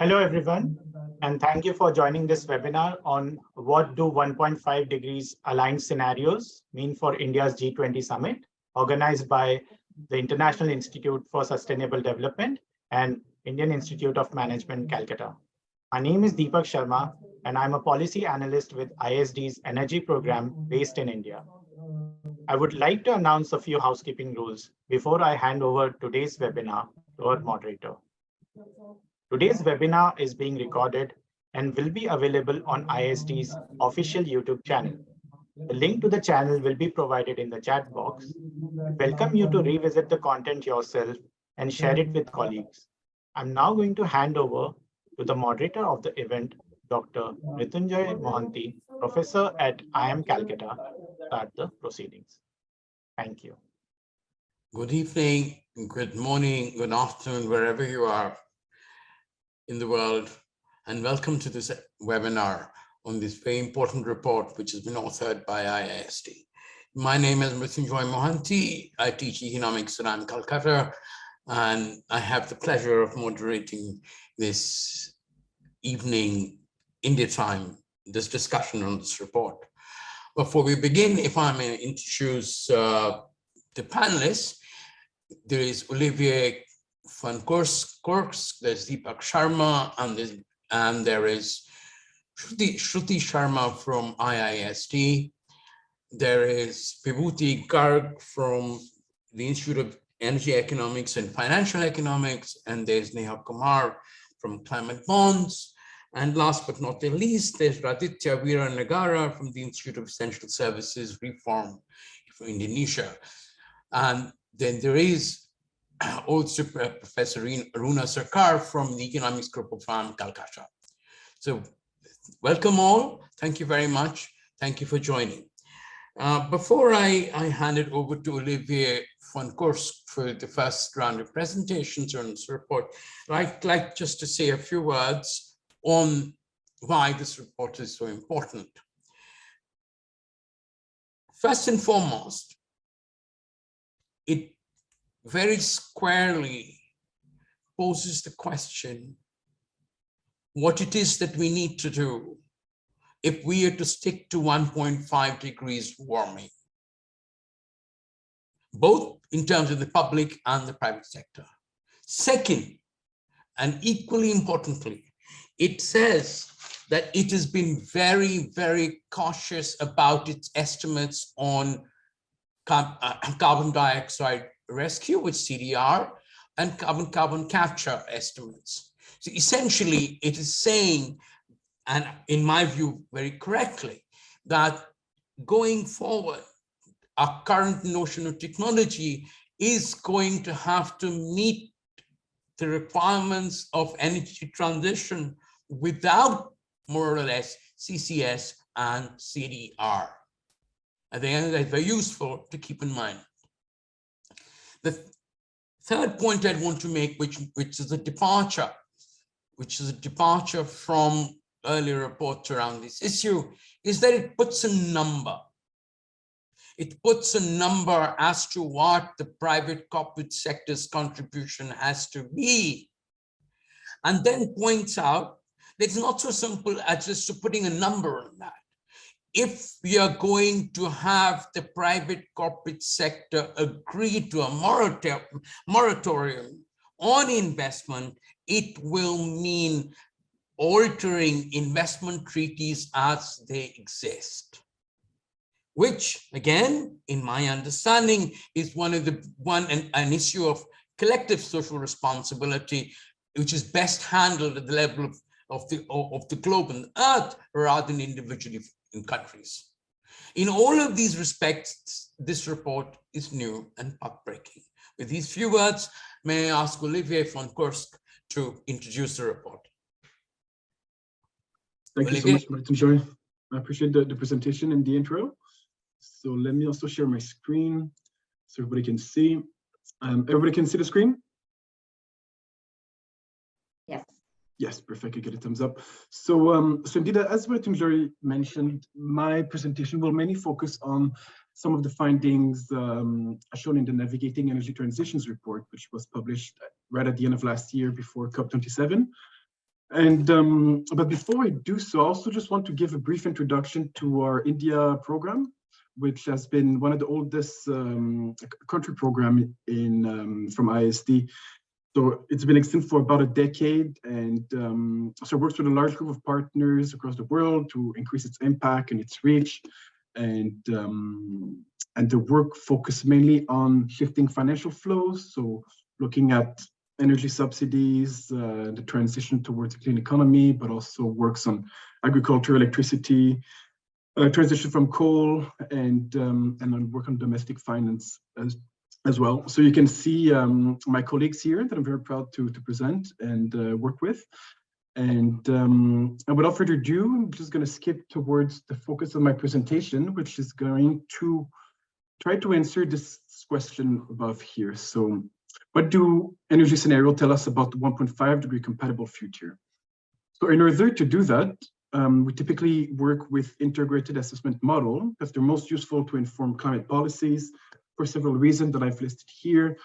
Hello, everyone, and thank you for joining this webinar on what do 1.5 degrees aligned scenarios mean for India's G20 Summit, organized by the International Institute for Sustainable Development and Indian Institute of Management, Calcutta. My name is Deepak Sharma, and I'm a policy analyst with IISD's energy program based in India. I would like to announce a few housekeeping rules before I hand over today's webinar to our moderator. Today's webinar is being recorded and will be available on IISD's official YouTube channel. The link to the channel will be provided in the chat box. We welcome you to revisit the content yourself and share it with colleagues. I'm now going to hand over to the moderator of the event, Dr. Mrityunjay Mohanty, professor at IIM Calcutta, to start the proceedings. Thank you. Good evening, good morning, good afternoon, wherever you are in the world, and welcome to this webinar on this very important report, which has been authored by IISD. My name is Mrityunjay Mohanty. I teach economics at IIM Calcutta, and I have the pleasure of moderating this evening, India time, this discussion on this report. Before we begin, if I may introduce the panelists, there is Olivier van Korsk, there's Deepak Sharma, and there is Shruti Sharma from IISD. There is Vibhuti Garg from the Institute of Energy Economics and Financial Economics, and there's Neha Kumar from Climate Bonds. And last but not the least, there's Raditya Veeranagara from the Institute of Essential Services Reform for Indonesia. And then there is also Professor Aruna Sarkar from the Economics Group of IIM Calcutta. So welcome all. Thank you very much. Thank you for joining. Before I hand it over to Olivier van Korsk for the first round of presentations on this report, I'd like just to say a few words on why this report is so important. First and foremost, it very squarely poses the question what it is that we need to do if we are to stick to 1.5 degrees warming, both in terms of the public and the private sector. Second, and equally importantly, it says that it has been very, very cautious about its estimates on carbon dioxide rescue with CDR and carbon capture estimates. So essentially, it is saying, and in my view, very correctly, that going forward, our current notion of technology is going to have to meet the requirements of energy transition without, more or less, CCS and CDR. I think that's very useful to keep in mind. The third point I'd want to make, which is a departure from earlier reports around this issue, is that it puts a number. It puts a number as to what the private corporate sector's contribution has to be, and then points out that it's not so simple as just putting a number on that. If we are going to have the private corporate sector agree to a moratorium on investment, it will mean altering investment treaties as they exist, which again, in my understanding, is an issue of collective social responsibility, which is best handled at the level of the globe and earth rather than individually in countries. In all of these respects, this report is new and path-breaking. With these few words, may I ask Olivier van Korsk to introduce the report. Thank you so much, Mrityunjay. I appreciate the presentation and the intro. So let me also share my screen so everybody can see. Everybody can see the screen? Yes. Yes, perfect. I get a thumbs up. So, so indeed, as Mrityunjay mentioned, my presentation will mainly focus on some of the findings shown in the Navigating Energy Transitions report, which was published right at the end of last year before COP27. And but before I do so, I also just want to give a brief introduction to our India program, which has been one of the oldest country program in from IISD. So it's been extant for about a decade, and so it works with a large group of partners across the world to increase its impact and its reach. And the work focuses mainly on shifting financial flows, so looking at energy subsidies, the transition towards a clean economy, but also works on agriculture, electricity, transition from coal, and on work on domestic finance as well. So you can see my colleagues here that I'm very proud to present and work with. And without further ado, I'm just going to skip towards the focus of my presentation, which is going to try to answer this question above here. So what do energy scenarios tell us about the 1.5 degree compatible future? So in order to do that, we typically work with integrated assessment model because they're most useful to inform climate policies for several reasons that I've listed here.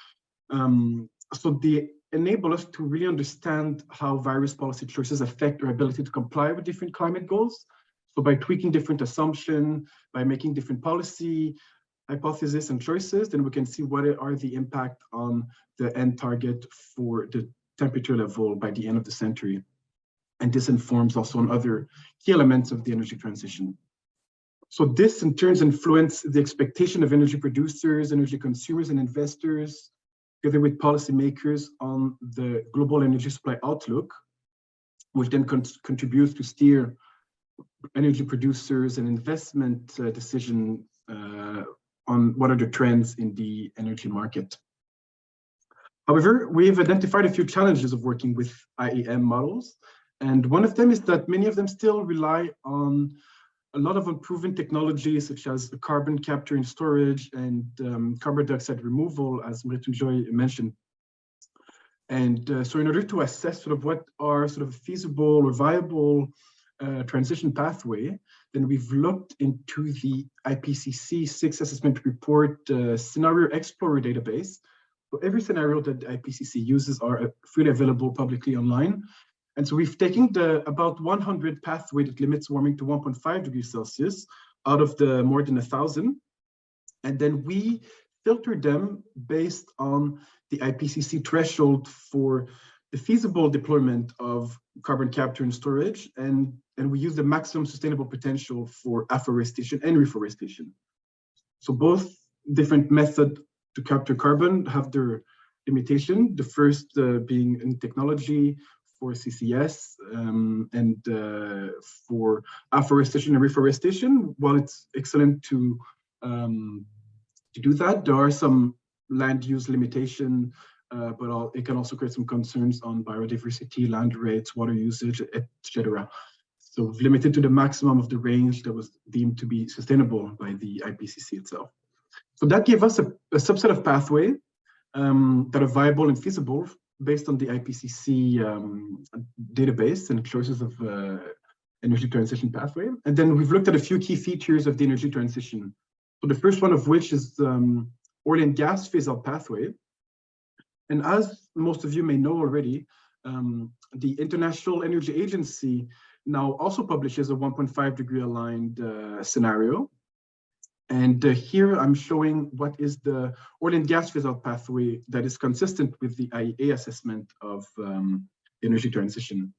So they enable us to really understand how various policy choices affect our ability to comply with different climate goals. So by tweaking different assumptions, by making different policy hypotheses and choices, then we can see what are the impact on the end target for the temperature level by the end of the century. And this informs also on other key elements of the energy transition. So this in turn influences the expectation of energy producers, energy consumers, and investors, together with policymakers on the global energy supply outlook, which then contributes to steer energy producers and investment decision on what are the trends in the energy market. However, we've identified a few challenges of working with IEM models. And one of them is that many of them still rely on a lot of unproven technologies, such as the carbon capture and storage and carbon dioxide removal, as Mrityunjoy mentioned. And so in order to assess sort of what are sort of feasible or viable transition pathway, then we've looked into the IPCC 6 assessment report scenario explorer database. So every scenario that the IPCC uses are freely available publicly online. And so we've taken the about 100 pathway that limits warming to 1.5 degrees Celsius out of the more than 1,000. And then we filtered them based on the IPCC threshold for the feasible deployment of carbon capture and storage. And we use the maximum sustainable potential for afforestation and reforestation. So both different methods to capture carbon have their limitation. The first being in technology, for CCS and for afforestation and reforestation. While it's excellent to do that, there are some land use limitation, but it can also create some concerns on biodiversity, land rates, water usage, etc. So limited to the maximum of the range that was deemed to be sustainable by the IPCC itself. So that gave us a subset of pathway that are viable and feasible based on the IPCC database and choices of energy transition pathway. And then we've looked at a few key features of the energy transition. So the first one of which is oil and gas phase-out pathway. And as most of you may know already, the International Energy Agency now also publishes a 1.5 degree aligned scenario. And here I'm showing what is the oil and gas phase-out pathway that is consistent with the IEA assessment of energy transition.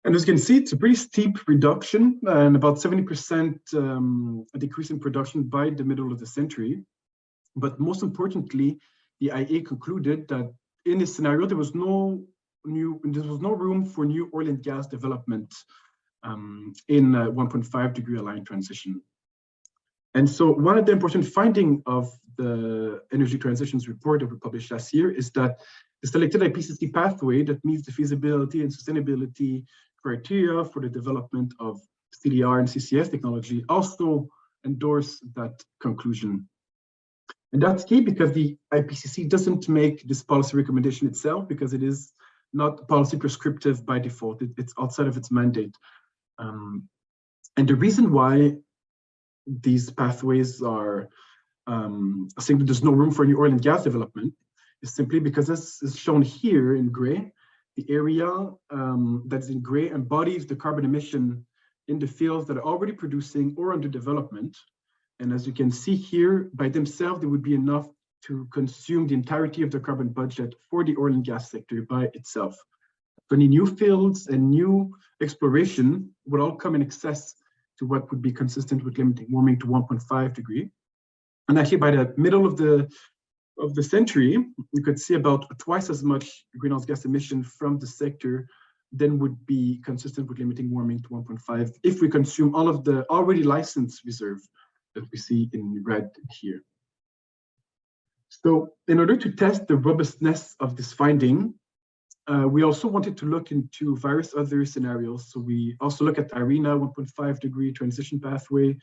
And as you can see, it's a pretty steep reduction and about 70% decrease in production by the middle of the century. But most importantly, the IEA concluded that in this scenario, there was no room for new oil and gas development in 1.5 degree aligned transition. And so one of the important findings of the energy transitions report that we published last year is that the selected IPCC pathway that meets the feasibility and sustainability criteria for the development of CDR and CCS technology also endorse that conclusion. And that's key because the IPCC doesn't make this policy recommendation itself because it is not policy prescriptive by default. It's outside of its mandate. And the reason why these pathways are saying that there's no room for new oil and gas development is simply because, as is shown here in gray, The area that's in gray embodies the carbon emission in the fields that are already producing or under development. And as you can see here, by themselves, they would be enough to consume the entirety of the carbon budget for the oil and gas sector by itself. So any new fields and new exploration would all come in excess to what would be consistent with limiting warming to 1.5 degree. And actually by the middle of the century, you could see about twice as much greenhouse gas emission from the sector than would be consistent with limiting warming to 1.5 if we consume all of the already licensed reserve that we see in red here. So in order to test the robustness of this finding, we also wanted to look into various other scenarios. So we also look at IRENA 1.5 degree transition pathway.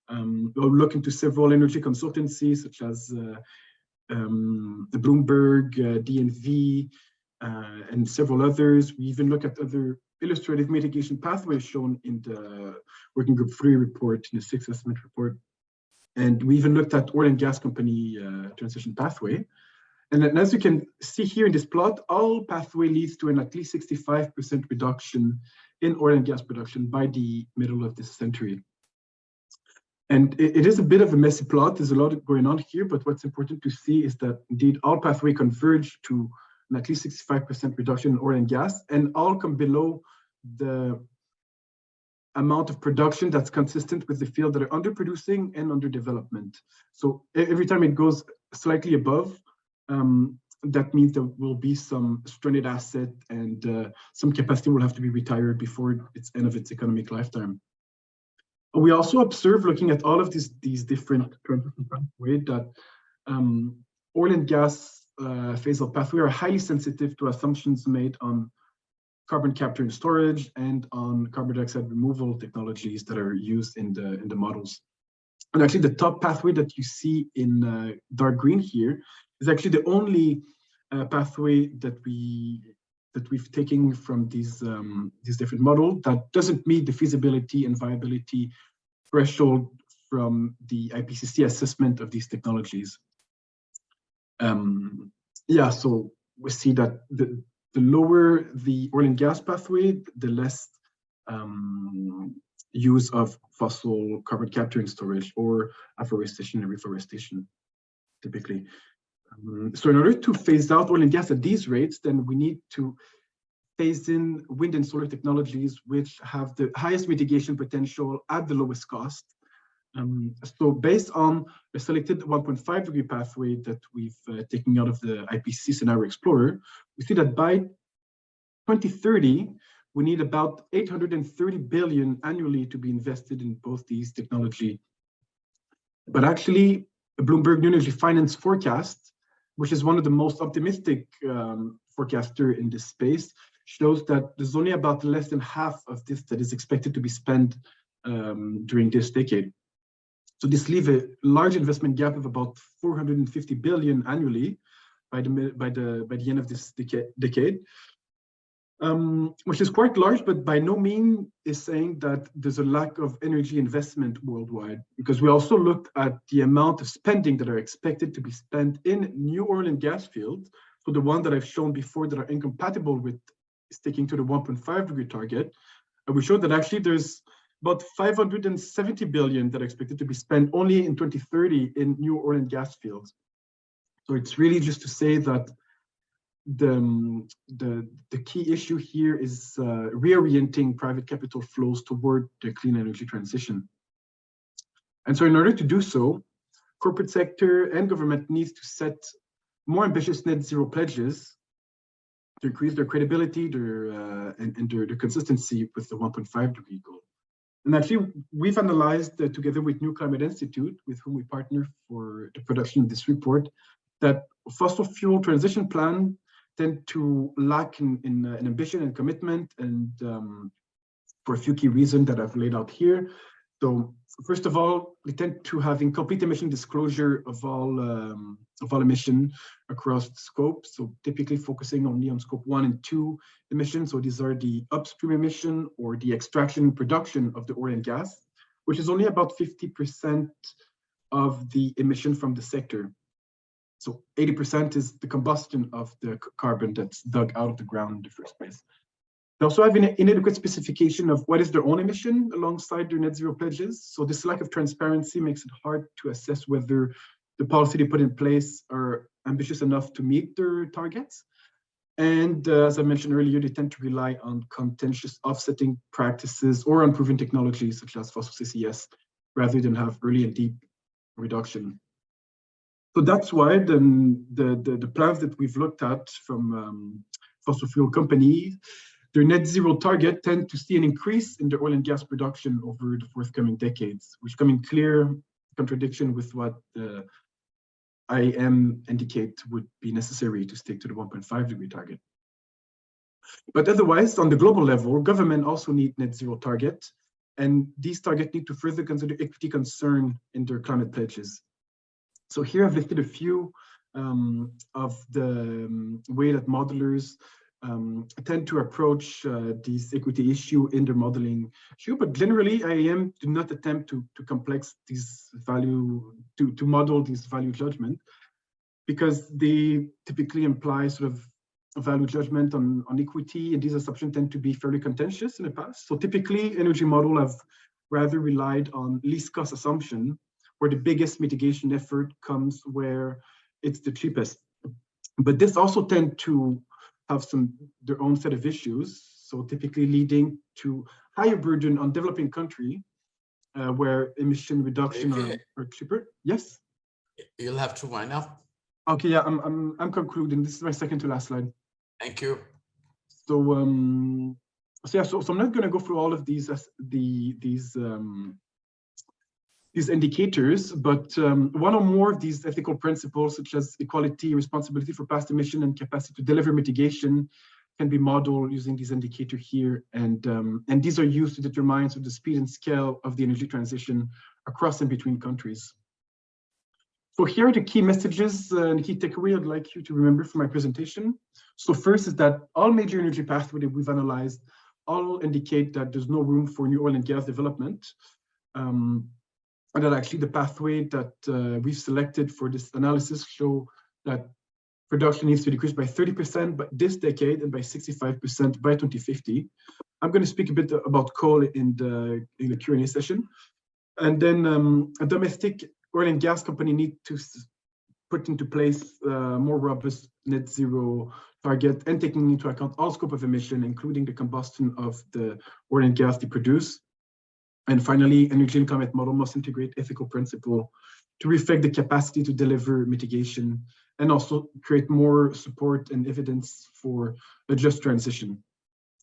We'll look into several energy consultancies such as the Bloomberg, DNV, and several others. We even look at other illustrative mitigation pathways shown in the Working Group 3 report, in the 6th estimate report. And we even looked at oil and gas company transition pathway. And then as you can see here in this plot, all pathway leads to an at least 65% reduction in oil and gas production by the middle of this century. And it is a bit of a messy plot. There's a lot going on here, but what's important to see is that indeed all pathway converge to an at least 65% reduction in oil and gas, and all come below the amount of production that's consistent with the field that are underproducing and under development. So every time it goes slightly above, that means there will be some stranded asset and some capacity will have to be retired before its end of its economic lifetime. We also observe, looking at all of these different pathways, that oil and gas phase-out pathway are highly sensitive to assumptions made on carbon capture and storage and on carbon dioxide removal technologies that are used in the models. And actually, the top pathway that you see in dark green here is actually the only pathway that we've taken from these different models that doesn't meet the feasibility and viability threshold from the IPCC assessment of these technologies. Yeah, so we see that the lower the oil and gas pathway, the less use of fossil carbon capture and storage or afforestation and reforestation, typically. So in order to phase out oil and gas at these rates, then we need to phase in wind and solar technologies, which have the highest mitigation potential at the lowest cost. So based on a selected 1.5 degree pathway that we've taken out of the IPCC Scenario Explorer, we see that by 2030, we need about 830 billion annually to be invested in both these technology. But actually, a Bloomberg New Energy Finance forecast, which is one of the most optimistic forecaster in this space, shows that there's only about less than half of this that is expected to be spent during this decade. So this leaves a large investment gap of about 450 billion annually by the end of this decade, which is quite large, but by no means is saying that there's a lack of energy investment worldwide, because we also looked at the amount of spending that are expected to be spent in new oil and gas fields. So the one that I've shown before that are incompatible with sticking to the 1.5 degree target. And we showed that actually there's about 570 billion that are expected to be spent only in 2030 in new oil and gas fields. So it's really just to say that the key issue here is reorienting private capital flows toward the clean energy transition. And so in order to do so, corporate sector and government needs to set more ambitious net zero pledges to increase their credibility and their consistency with the 1.5 degree goal. And actually, we've analyzed together with New Climate Institute, with whom we partner for the production of this report, that fossil fuel transition plan tend to lack in ambition and commitment, and for a few key reasons that I've laid out here. So first of all, we tend to have incomplete emission disclosure of all emission across the scope. So typically focusing only on scope 1 and 2 emissions. So these are the upstream emission or the extraction and production of the oil and gas, which is only about 50% of the emission from the sector. So 80% is the combustion of the carbon that's dug out of the ground in the first place. They also have an inadequate specification of what is their own emission alongside their net zero pledges. So this lack of transparency makes it hard to assess whether the policy they put in place are ambitious enough to meet their targets. And as I mentioned earlier, they tend to rely on contentious offsetting practices or unproven technologies such as fossil CCS, rather than have early and deep reduction. So that's why the plans that we've looked at from fossil fuel companies, their net zero target tend to see an increase in the oil and gas production over the forthcoming decades, which come in clear contradiction with what the IEM indicate would be necessary to stick to the 1.5-degree target. But otherwise, on the global level, government also need net zero target, and these targets need to further consider equity concern in their climate pledges. So here I've listed a few of the way that modelers tend to approach these equity issue in their modeling issue, but generally IAM do not attempt to complex these value, to model these value judgment, because they typically imply sort of a value judgment on equity, and these assumptions tend to be fairly contentious in the past. So typically energy model have rather relied on least cost assumption, where the biggest mitigation effort comes where it's the cheapest. But this also tend to have their own set of issues, so typically leading to higher burden on developing country where emission reduction are cheaper. Yes? You'll have to wind up. Okay, yeah, I'm concluding. This is my second to last slide. Thank you. So so I'm not going to go through all of these indicators, but one or more of these ethical principles, such as equality, responsibility for past emission, and capacity to deliver mitigation, can be modeled using these indicators here, and these are used to determine the speed and scale of the energy transition across and between countries. So here are the key messages and key takeaway I'd like you to remember from my presentation. So first is that all major energy pathways that we've analyzed all indicate that there's no room for new oil and gas development. And that actually the pathway that we've selected for this analysis show that production needs to decrease by 30% by this decade and by 65% by 2050. I'm going to speak a bit about coal in the Q&A session. And then a domestic oil and gas company need to put into place more robust net zero target and taking into account all scope of emission, including the combustion of the oil and gas they produce. And finally, energy and climate model must integrate ethical principle to reflect the capacity to deliver mitigation and also create more support and evidence for a just transition.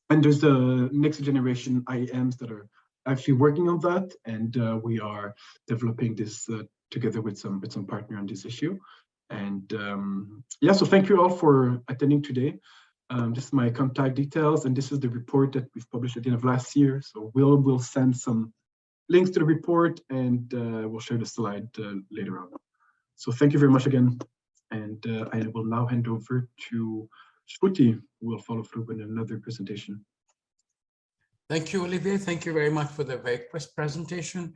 And there's the next generation IEMs that are actually working on that, and we are developing this together with some partner on this issue. And yeah, so thank you all for attending today. This is my contact details, and this is the report that we've published at the end of last year. So we'll send some links to the report, and we'll share the slide later on. So thank you very much again, and I will now hand over to Shruti, who will follow through with another presentation. Thank you, Olivier. Thank you very much for the very crisp presentation.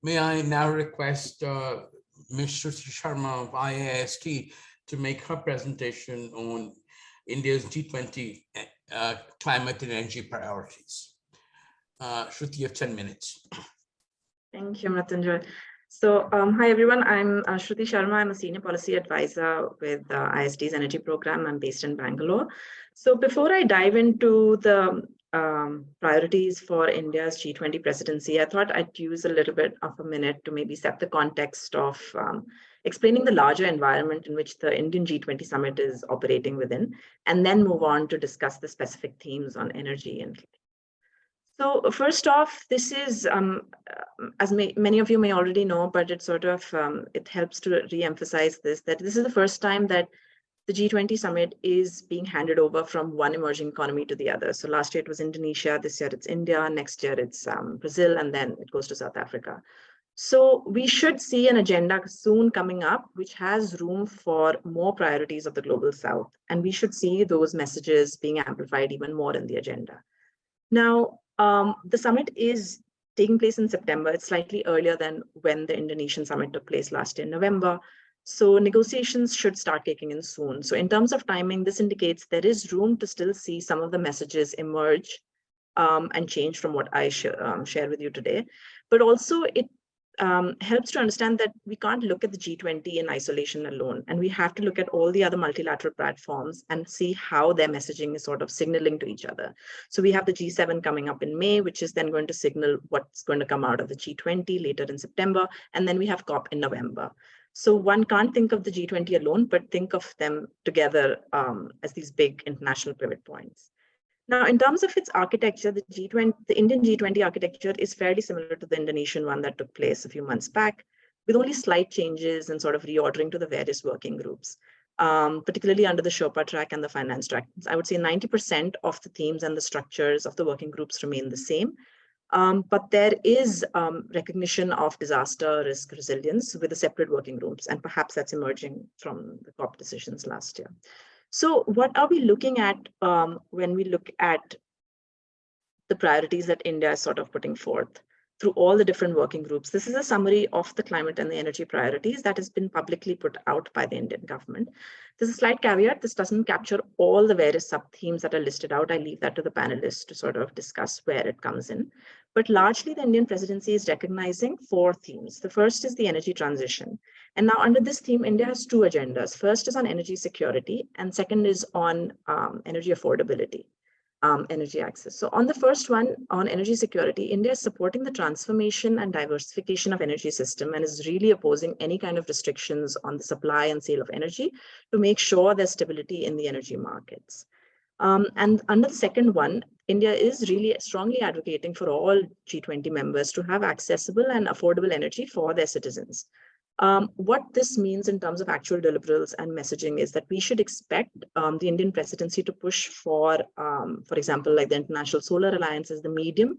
May I now request Ms. Shruti Sharma of IISD to make her presentation on India's G20 climate and energy priorities. Shruti, you have 10 minutes. Thank you, Mrityunjay. So hi, everyone. I'm Shruti Sharma. I'm a senior policy advisor with IISD's energy program. I'm based in Bangalore. So before I dive into the priorities for India's G20 presidency, I thought I'd use a little bit of a minute to maybe set the context of explaining the larger environment in which the Indian G20 Summit is operating within, and then move on to discuss the specific themes on energy and climate. So first off, this is, as many of you may already know, but it sort of, it helps to re-emphasize this, that this is the first time that the G20 Summit is being handed over from one emerging economy to the other. So last year it was Indonesia, this year it's India, next year it's Brazil, and then it goes to South Africa. So we should see an agenda soon coming up, which has room for more priorities of the Global South. And we should see those messages being amplified even more in the agenda. Now, the summit is taking place in September. It's slightly earlier than when the Indonesian summit took place last year in November. So negotiations should start kicking in soon. So in terms of timing, this indicates there is room to still see some of the messages emerge and change from what I share with you today. But also it helps to understand that we can't look at the G20 in isolation alone, and we have to look at all the other multilateral platforms and see how their messaging is sort of signaling to each other. So we have the G7 coming up in May, which is then going to signal what's going to come out of the G20 later in September, and then we have COP in November. So one can't think of the G20 alone, but think of them together as these big international pivot points. Now, in terms of its architecture, the Indian G20 architecture is fairly similar to the Indonesian one that took place a few months back, with only slight changes and sort of reordering to the various working groups, particularly under the Sherpa track and the finance track. I would say 90% of the themes and the structures of the working groups remain the same. But there is recognition of disaster risk resilience with the separate working groups, and perhaps that's emerging from the COP decisions last year. So what are we looking at when we look at the priorities that India is sort of putting forth through all the different working groups? This is a summary of the climate and the energy priorities that has been publicly put out by the Indian government. There's a slight caveat. This doesn't capture all the various sub-themes that are listed out. I leave that to the panelists to sort of discuss where it comes in. But largely, the Indian presidency is recognizing 4 themes. The first is the energy transition. And now under this theme, India has 2 agendas. First is on energy security, and second is on energy affordability. Energy access. So on the first one, on energy security, India is supporting the transformation and diversification of energy system and is really opposing any kind of restrictions on the supply and sale of energy to make sure there's stability in the energy markets. And under the second one, India is really strongly advocating for all G20 members to have accessible and affordable energy for their citizens. What this means in terms of actual deliverables and messaging is that we should expect the Indian presidency to push for example, like the International Solar Alliance as the medium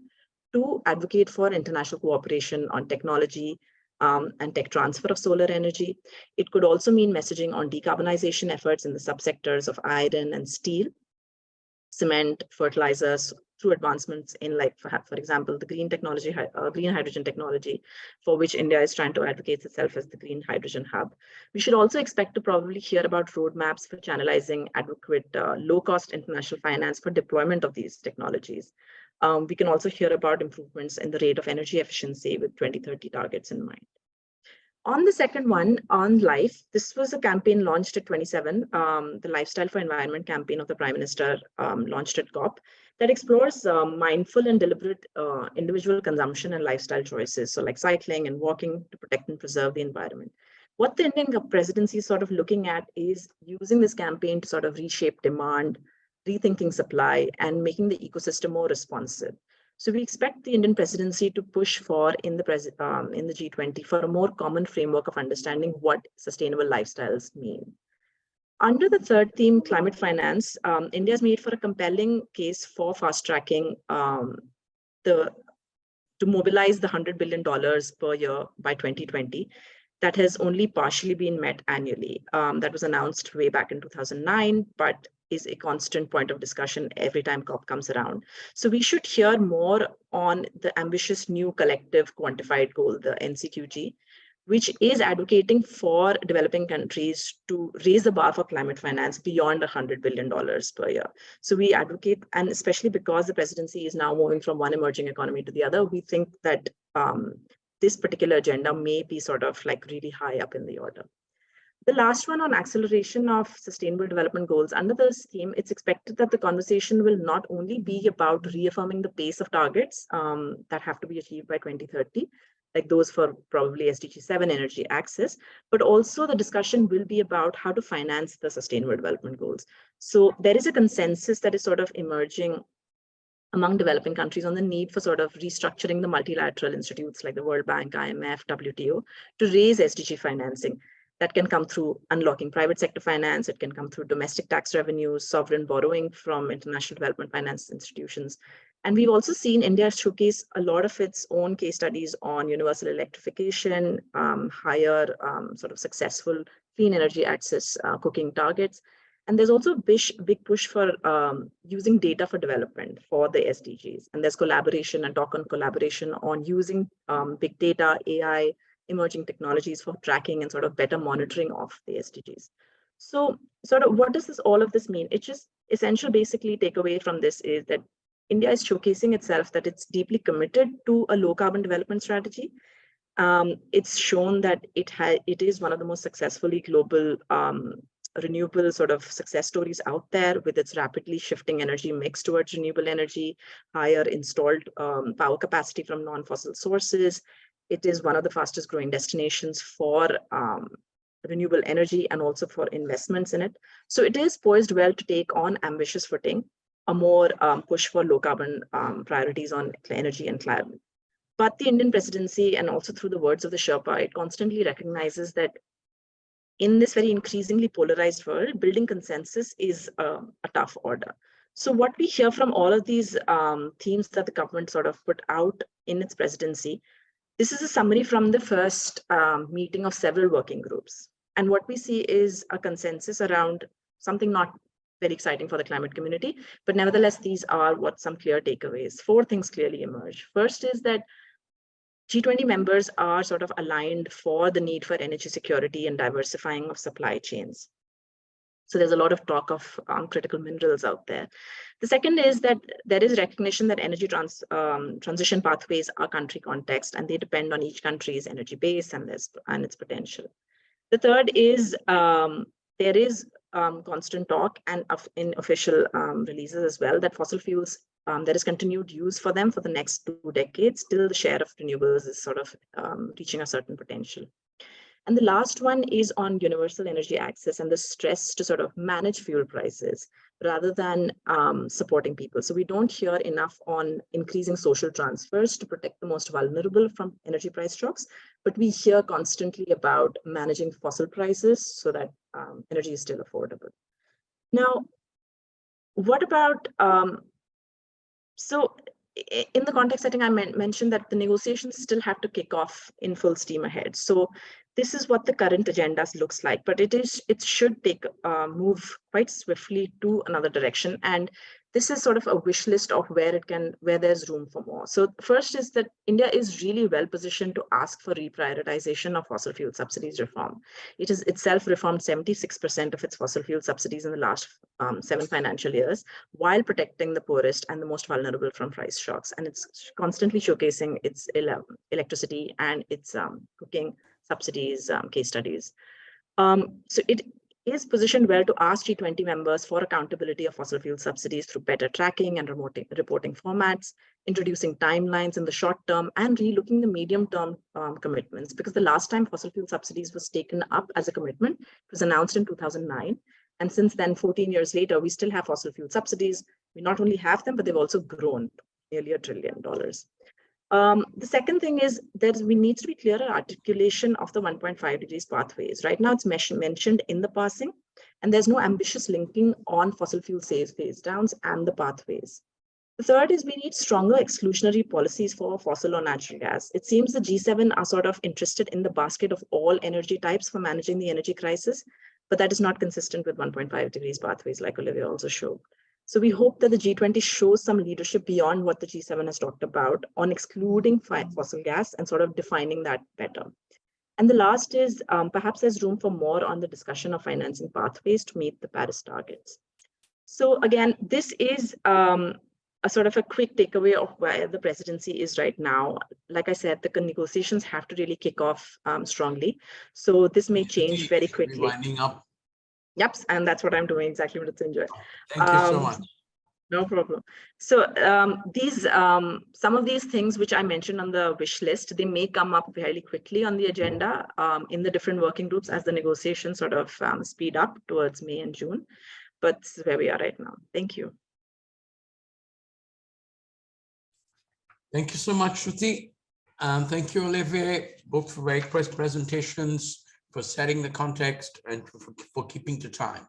to advocate for international cooperation on technology and tech transfer of solar energy. It could also mean messaging on decarbonization efforts in the subsectors of iron and steel, cement, fertilizers, through advancements in, like, for example, the green technology, green hydrogen technology, for which India is trying to advocate itself as the green hydrogen hub. We should also expect to probably hear about roadmaps for channelizing adequate low-cost international finance for deployment of these technologies. We can also hear about improvements in the rate of energy efficiency with 2030 targets in mind. On the second one, on life, this was a campaign launched at 27, the Lifestyle for Environment campaign of the Prime Minister launched at COP, that explores mindful and deliberate individual consumption and lifestyle choices, so like cycling and walking to protect and preserve the environment. What the Indian presidency is sort of looking at is using this campaign to sort of reshape demand, rethinking supply, and making the ecosystem more responsive. So we expect the Indian presidency to push for in the G20 for a more common framework of understanding what sustainable lifestyles mean. Under the third theme, climate finance, India has made for a compelling case for fast tracking to mobilize the $100 billion per year by 2020. That has only partially been met annually. That was announced way back in 2009, but is a constant point of discussion every time COP comes around. So we should hear more on the ambitious new collective quantified goal, the NCQG, which is advocating for developing countries to raise the bar for climate finance beyond $100 billion per year. So we advocate, and especially because the presidency is now moving from one emerging economy to the other, we think that this particular agenda may be sort of like really high up in the order. The last one on acceleration of sustainable development goals. Under this theme, it's expected that the conversation will not only be about reaffirming the pace of targets that have to be achieved by 2030, like those for probably SDG 7 energy access, but also the discussion will be about how to finance the sustainable development goals. So there is a consensus that is sort of emerging among developing countries on the need for sort of restructuring the multilateral institutes like the World Bank, IMF, WTO to raise SDG financing. That can come through unlocking private sector finance. It can come through domestic tax revenues, sovereign borrowing from international development finance institutions. And we've also seen India showcase a lot of its own case studies on universal electrification, higher sort of successful clean energy access cooking targets. And there's also a big push for using data for development for the SDGs. And there's collaboration and talk on collaboration on using big data, AI, emerging technologies for tracking and sort of better monitoring of the SDGs. So sort of what does all of this mean? It's just essential basically takeaway from this is that India is showcasing itself that it's deeply committed to a low carbon development strategy. It's shown that it is one of the most successfully global renewable sort of success stories out there, with its rapidly shifting energy mix towards renewable energy, higher installed power capacity from non-fossil sources. It is one of the fastest growing destinations for renewable energy and also for investments in it. So it is poised well to take on ambitious footing, a more push for low carbon priorities on energy and climate. But the Indian presidency, and also through the words of the Sherpa, it constantly recognizes that in this very increasingly polarized world, building consensus is a tough order. So what we hear from all of these themes that the government sort of put out in its presidency, this is a summary from the first meeting of several working groups. And what we see is a consensus around something not very exciting for the climate community, but nevertheless, these are what some clear takeaways. 4 things clearly emerge. First is that G20 members are sort of aligned for the need for energy security and diversifying of supply chains. So there's a lot of talk of critical minerals out there. The second is that there is recognition that energy transition pathways are country context, and they depend on each country's energy base and its potential. The third is there is constant talk and in official releases as well that fossil fuels, there is continued use for them for the next 2 decades till the share of renewables is sort of reaching a certain potential. And the last one is on universal energy access and the stress to sort of manage fuel prices rather than supporting people. So we don't hear enough on increasing social transfers to protect the most vulnerable from energy price shocks, but we hear constantly about managing fossil prices so that energy is still affordable. Now, what about, so in the context setting, I mentioned that the negotiations still have to kick off in full steam ahead. So this is what the current agenda looks like, but it should take move quite swiftly to another direction. And this is sort of a wish list of where there's room for more. So first is that India is really well positioned to ask for reprioritization of fossil fuel subsidies reform. It has itself reformed 76% of its fossil fuel subsidies in the last 7 financial years, while protecting the poorest and the most vulnerable from price shocks. And it's constantly showcasing its electricity and its cooking subsidies case studies. So it is positioned well to ask G20 members for accountability of fossil fuel subsidies through better tracking and reporting formats, introducing timelines in the short term, and relooking the medium term commitments. Because the last time fossil fuel subsidies was taken up as a commitment, it was announced in 2009. And since then, 14 years later, we still have fossil fuel subsidies. We not only have them, but they've also grown to nearly $1 trillion. The second thing is we need to be clearer articulation of the 1.5 degrees pathways. Right now, it's mentioned in the passing, and there's no ambitious linking on fossil fuel phase downs and the pathways. The third is we need stronger exclusionary policies for fossil or natural gas. It seems the G7 are sort of interested in the basket of all energy types for managing the energy crisis, but that is not consistent with 1.5 degrees pathways, like Olivia also showed. So we hope that the G20 shows some leadership beyond what the G7 has talked about on excluding fossil gas and sort of defining that better. And the last is perhaps there's room for more on the discussion of financing pathways to meet the Paris targets. So again, this is a sort of a quick takeaway of where the presidency is right now. Like I said, the negotiations have to really kick off strongly. So this may change very quickly. Winding up. Yep, and that's what I'm doing exactly, Mrityunjay. Thank you so much. No problem. So some of these things which I mentioned on the wish list, they may come up fairly quickly on the agenda in the different working groups as the negotiations sort of speed up towards May and June. But this is where we are right now. Thank you. Thank you so much, Shruti. Thank you, Olivier, both for very crisp presentations, for setting the context, and for keeping to time.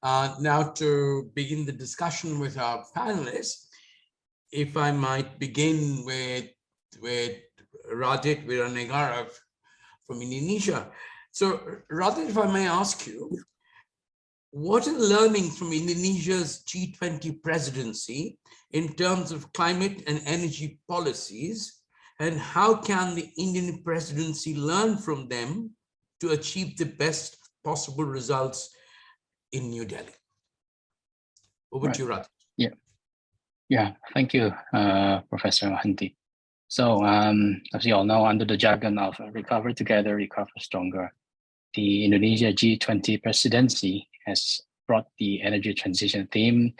Now to begin the discussion with our panelists, if I might begin with Radit Wiranegara from Indonesia. So Radit, if I may ask you, what are learnings from Indonesia's G20 presidency in terms of climate and energy policies and how can the Indian presidency learn from them to achieve the best possible results in New Delhi? Over to you, Raj. Yeah, thank you, Professor Mahanti. So, as you all know, under the jargon of Recover Together, Recover Stronger, the Indonesia G20 presidency has brought the energy transition theme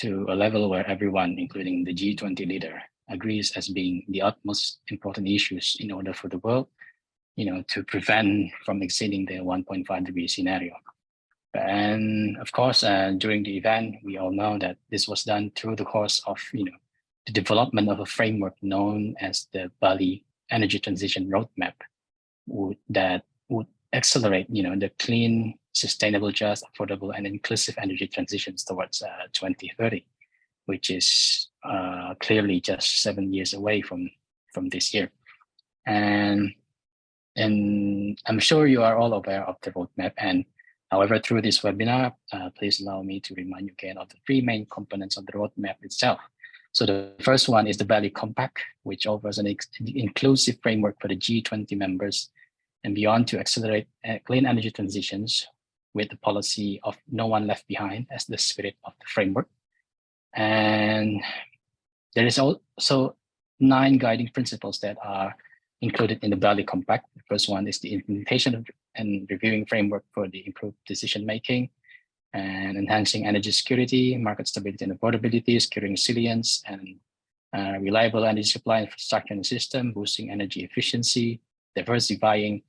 to a level where everyone, including the G20 leader, agrees as being the utmost important issues in order for the world, to prevent from exceeding the 1.5-degree scenario. And of course, during the event, we all know that this was done through the course of, the development of a framework known as the Bali Energy Transition Roadmap that would accelerate, the clean, sustainable, just, affordable, and inclusive energy transitions towards 2030, which is clearly just 7 years away from this year. And I'm sure you are all aware of the roadmap. And however, through this webinar, please allow me to remind you again of the three main components of the roadmap itself. So the first one is the Bali Compact, which offers an inclusive framework for the G20 members and beyond to accelerate clean energy transitions with the policy of no one left behind as the spirit of the framework. And there is also 9 guiding principles that are included in the Bali Compact. The first one is the implementation and reviewing framework for the improved decision-making and enhancing energy security, market stability and affordability, securing resilience and reliable energy supply infrastructure and system, boosting energy efficiency, diversifying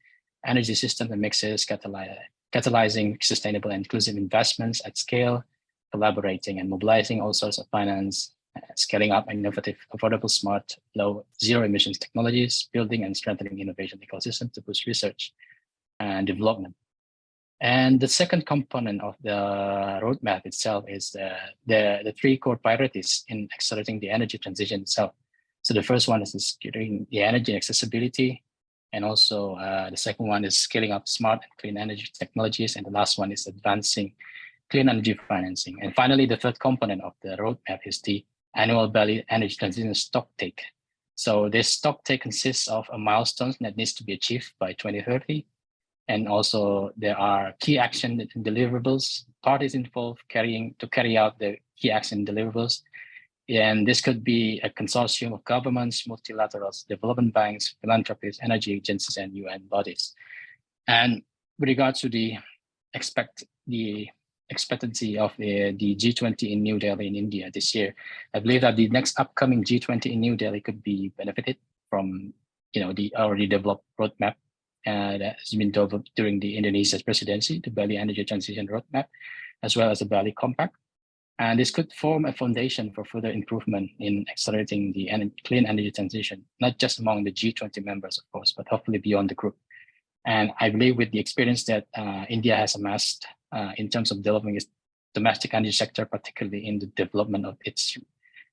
energy systems and mixes, catalyzing sustainable and inclusive investments at scale, collaborating and mobilizing all sorts of finance, scaling up innovative, affordable, smart, low, zero emissions technologies, building and strengthening innovation ecosystem to boost research and development. And the second component of the roadmap itself is the 3 core priorities in accelerating the energy transition itself. So the first one is securing the energy accessibility. And also the second one is scaling up smart and clean energy technologies. And the last one is advancing clean energy financing. And finally, the third component of the roadmap is the annual Bali Energy Transition Stocktake. So this stocktake consists of a milestone that needs to be achieved by 2030. And also there are key action deliverables, parties involved to carry out the key action deliverables. And this could be a consortium of governments, multilaterals, development banks, philanthropists, energy agencies, and UN bodies. And with regards to the expectancy of the G20 in New Delhi in India this year, I believe that the next upcoming G20 in New Delhi could be benefited from, the already developed roadmap that has been developed during the Indonesia's presidency, the Bali Energy Transition Roadmap, as well as the Bali Compact. And this could form a foundation for further improvement in accelerating the clean energy transition, not just among the G20 members, of course, but hopefully beyond the group. And I believe with the experience that India has amassed in terms of developing its domestic energy sector, particularly in the development of its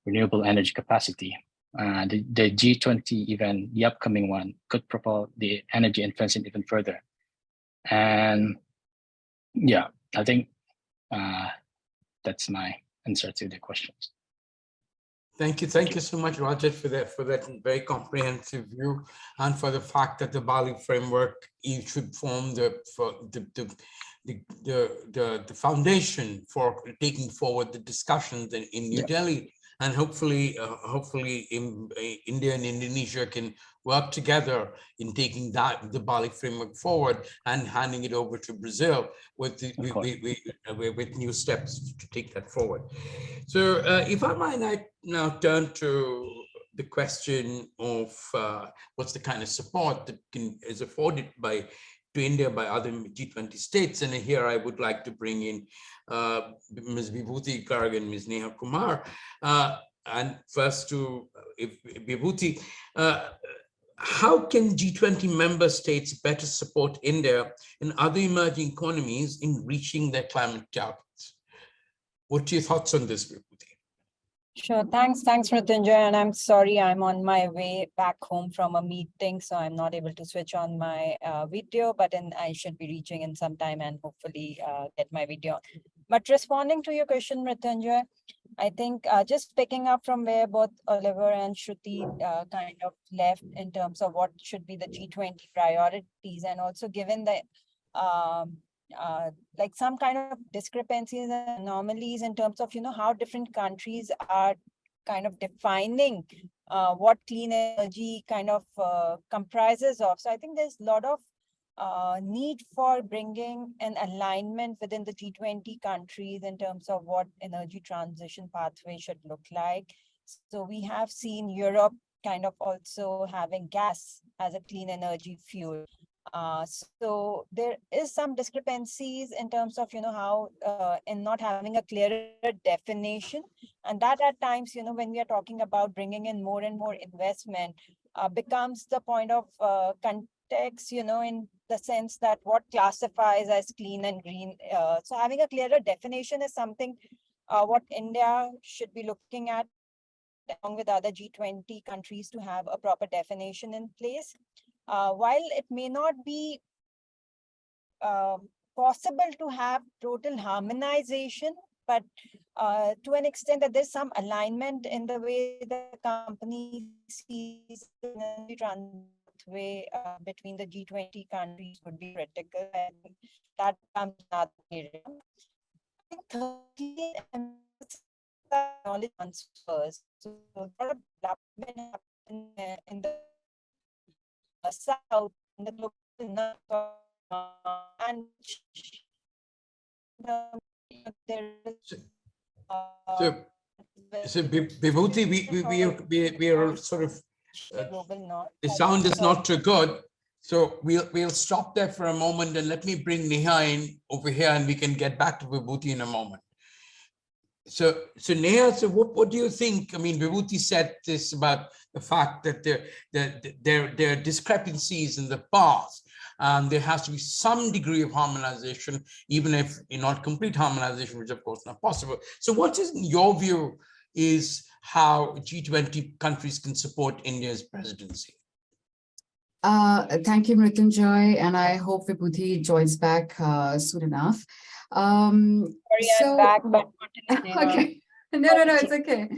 renewable energy capacity, the G20 event, the upcoming one, could propel the energy and transition even further. And yeah, I think that's my answer to the questions. Thank you so much, Rajat, for that very comprehensive view, and for the fact that the Bali framework should form the foundation for taking forward the discussions in New Delhi. And hopefully India and Indonesia can work together in taking the Bali framework forward and handing it over to Brazil with new steps to take that forward. So if I might now turn to the question of what's the kind of support that is afforded to India by other G20 states. And here I would like to bring in Ms. Vibhuti Garg and Ms. Neha Kumar. And first to Vibhuti, how can G20 member states better support India and other emerging economies in reaching their climate targets? What are your thoughts on this, Vibhuti? Sure. Thanks, Mrityunjay. And I'm sorry, I'm on my way back home from a meeting, so I'm not able to switch on my video, but then I should be reaching in some time and hopefully get my video. But responding to your question, Mrityunjay, I think just picking up from where both Oliver and Shruti kind of left in terms of what should be the G20 priorities, and also given the like some kind of discrepancies and anomalies in terms of, how different countries are kind of defining what clean energy kind of comprises of. So I think there's a lot of need for bringing an alignment within the G20 countries in terms of what energy transition pathway should look like. So we have seen Europe kind of also having gas as a clean energy fuel. So there is some discrepancies in terms of, how in not having a clearer definition, and that at times, when we are talking about bringing in more and more investment, becomes the point of context, in the sense that what classifies as clean and green. So having a clearer definition is something what India should be looking at, along with other G20 countries, to have a proper definition in place. While it may not be possible to have total harmonization, but to an extent that there's some alignment in the way the company sees the energy pathway between the G20 countries would be critical. And that comes another area. Thirdly, knowledge transfers. So a lot of development in the south, in the global north, and there is So Vibhuti, we are sort of global north. the sound is not too good, so we'll stop there for a moment, and let me bring Neha in over here, and we can get back to Vibhuti in a moment. So Neha, so what do you think? I mean, Vibhuti said this about the fact that there are discrepancies in the past, and there has to be some degree of harmonization, even if not complete harmonization, which of course not possible. So what is, in your view, is how G20 countries can support India's presidency? Thank you, Mrityunjay, and I hope Vibhuti joins back soon enough. Sorry, I'm back, but okay. No, it's okay.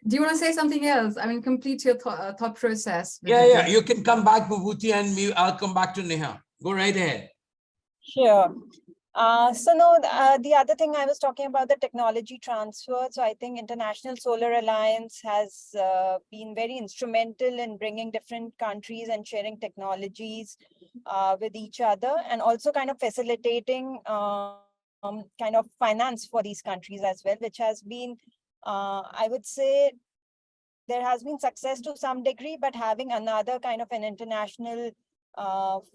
Do you want to say something else? I mean, complete your thought process. Yeah, you can come back, Vibhuti, and I'll come back to Neha. Go right ahead. Sure. So no, the other thing I was talking about, the technology transfer. So I think International Solar Alliance has been very instrumental in bringing different countries and sharing technologies with each other, and also kind of facilitating kind of finance for these countries as well, which has been, I would say, there has been success to some degree, but having another kind of an international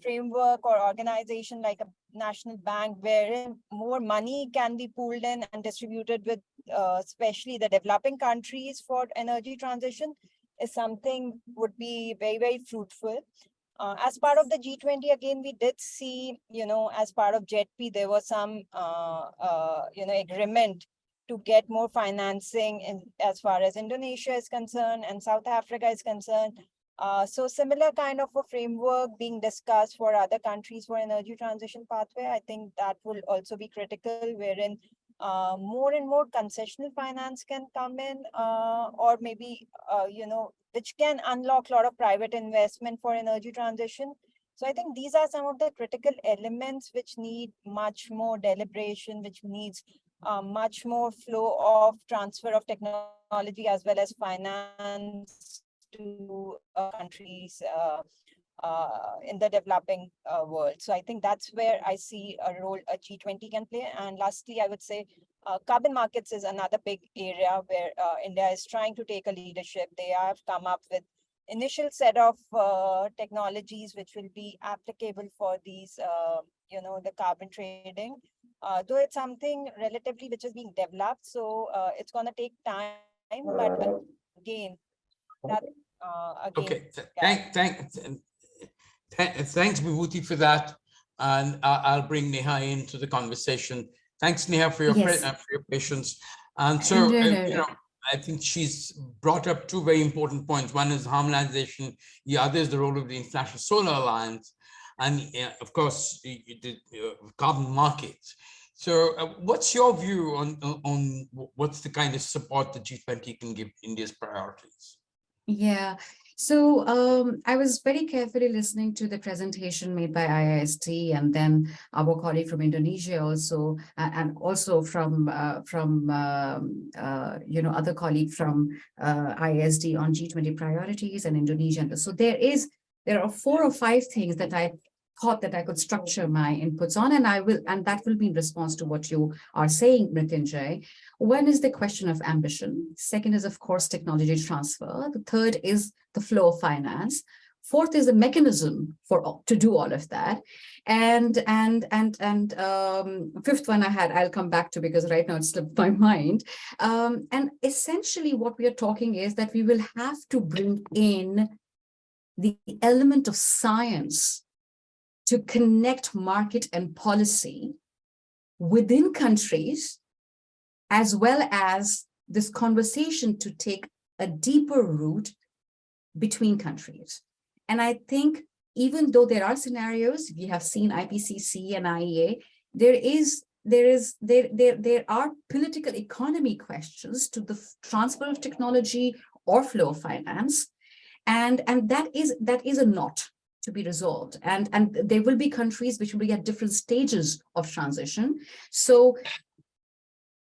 framework or organization like a national bank, wherein more money can be pooled in and distributed with especially the developing countries for energy transition, is something would be very, very fruitful. As part of the G20, again, we did see, as part of JETP, there was some, agreement to get more financing in, as far as Indonesia is concerned and South Africa is concerned. So similar kind of a framework being discussed for other countries for energy transition pathway. I think that will also be critical, wherein more and more concessional finance can come in, or maybe, which can unlock a lot of private investment for energy transition. So I think these are some of the critical elements which need much more deliberation, which needs much more flow of transfer of technology as well as finance to countries in the developing world. So I think that's where I see a role a G20 can play. And lastly, I would say carbon markets is another big area where India is trying to take a leadership. They have come up with initial set of technologies which will be applicable for these, the carbon trading. Though it's something relatively which is being developed, so it's going to take time, but again, that again. Okay, thanks, Vibhuti, for that, and I'll bring Neha into the conversation. Thanks, Neha, for your patience. And so, I think she's brought up two very important points. One is harmonization. The other is the role of the International Solar Alliance, and of course, the carbon markets. So what's your view on what's the kind of support the G20 can give India's priorities? Yeah, so I was very carefully listening to the presentation made by IISD and then our colleague from Indonesia also, and also from other colleague from IISD on G20 priorities and Indonesia. So there are 4 or 5 things that I thought that I could structure my inputs on, and that will be in response to what you are saying, Mrityunjay. One is the question of ambition. Second is, of course, technology transfer. The third is the flow of finance. Fourth is the mechanism to do all of that. And fifth one I'll come back to because right now it slipped my mind. And essentially what we are talking is that we will have to bring in the element of science to connect market and policy within countries, as well as this conversation to take a deeper route between countries. And I think even though there are scenarios, we have seen IPCC and IEA, there are political economy questions to the transfer of technology or flow of finance. And that is a knot to be resolved. And there will be countries which will be at different stages of transition. So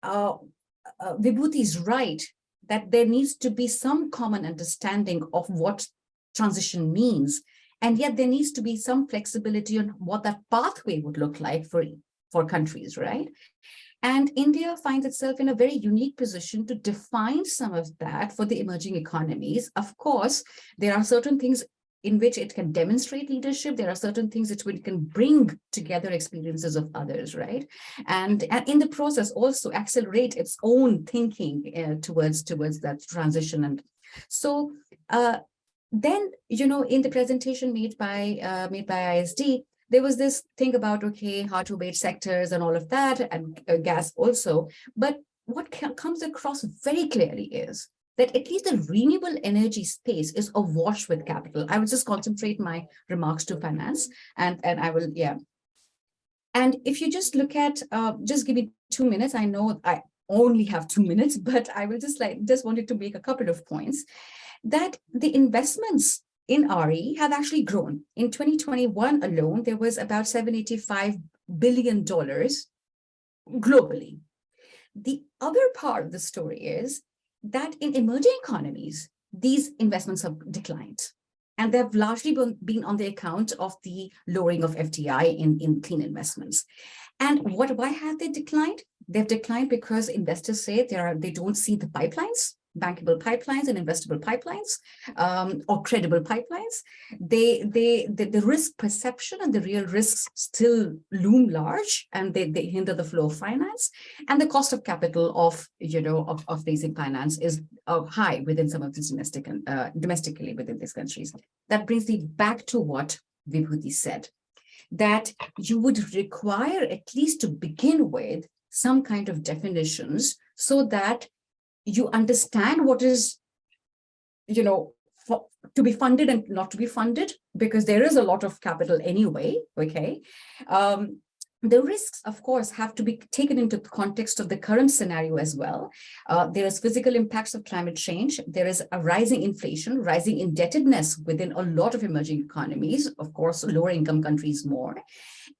Vibhuti is right that there needs to be some common understanding of what transition means. And yet there needs to be some flexibility on what that pathway would look like for countries, right? And India finds itself in a very unique position to define some of that for the emerging economies. Of course, there are certain things in which it can demonstrate leadership. There are certain things which it can bring together experiences of others, right? And in the process also accelerate its own thinking towards that transition. And so then, in the presentation made by IISD, there was this thing about, okay, hard to abate sectors and all of that, and gas also. But what comes across very clearly is that at least the renewable energy space is awash with capital. I will just concentrate my remarks to finance, and I will, yeah. And if you just look at, just give me 2 minutes. I know I only have 2 minutes, but I will just wanted to make a couple of points that the investments in RE have actually grown. In 2021 alone, there was about $785 billion globally. The other part of the story is that in emerging economies, these investments have declined. And they've largely been on the account of the lowering of FDI in clean investments. And why have they declined? They've declined because investors say they don't see the pipelines, bankable pipelines and investable pipelines, or credible pipelines. The risk perception and the real risks still loom large, and they hinder the flow of finance. And the cost of capital of raising finance is high within some of these domestically within these countries. That brings me back to what Vibhuti said, that you would require at least to begin with some kind of definitions so that you understand what is, to be funded and not to be funded, because there is a lot of capital anyway, okay? The risks, of course, have to be taken into the context of the current scenario as well. There is physical impacts of climate change. There is a rising inflation, rising indebtedness within a lot of emerging economies, of course, lower income countries more.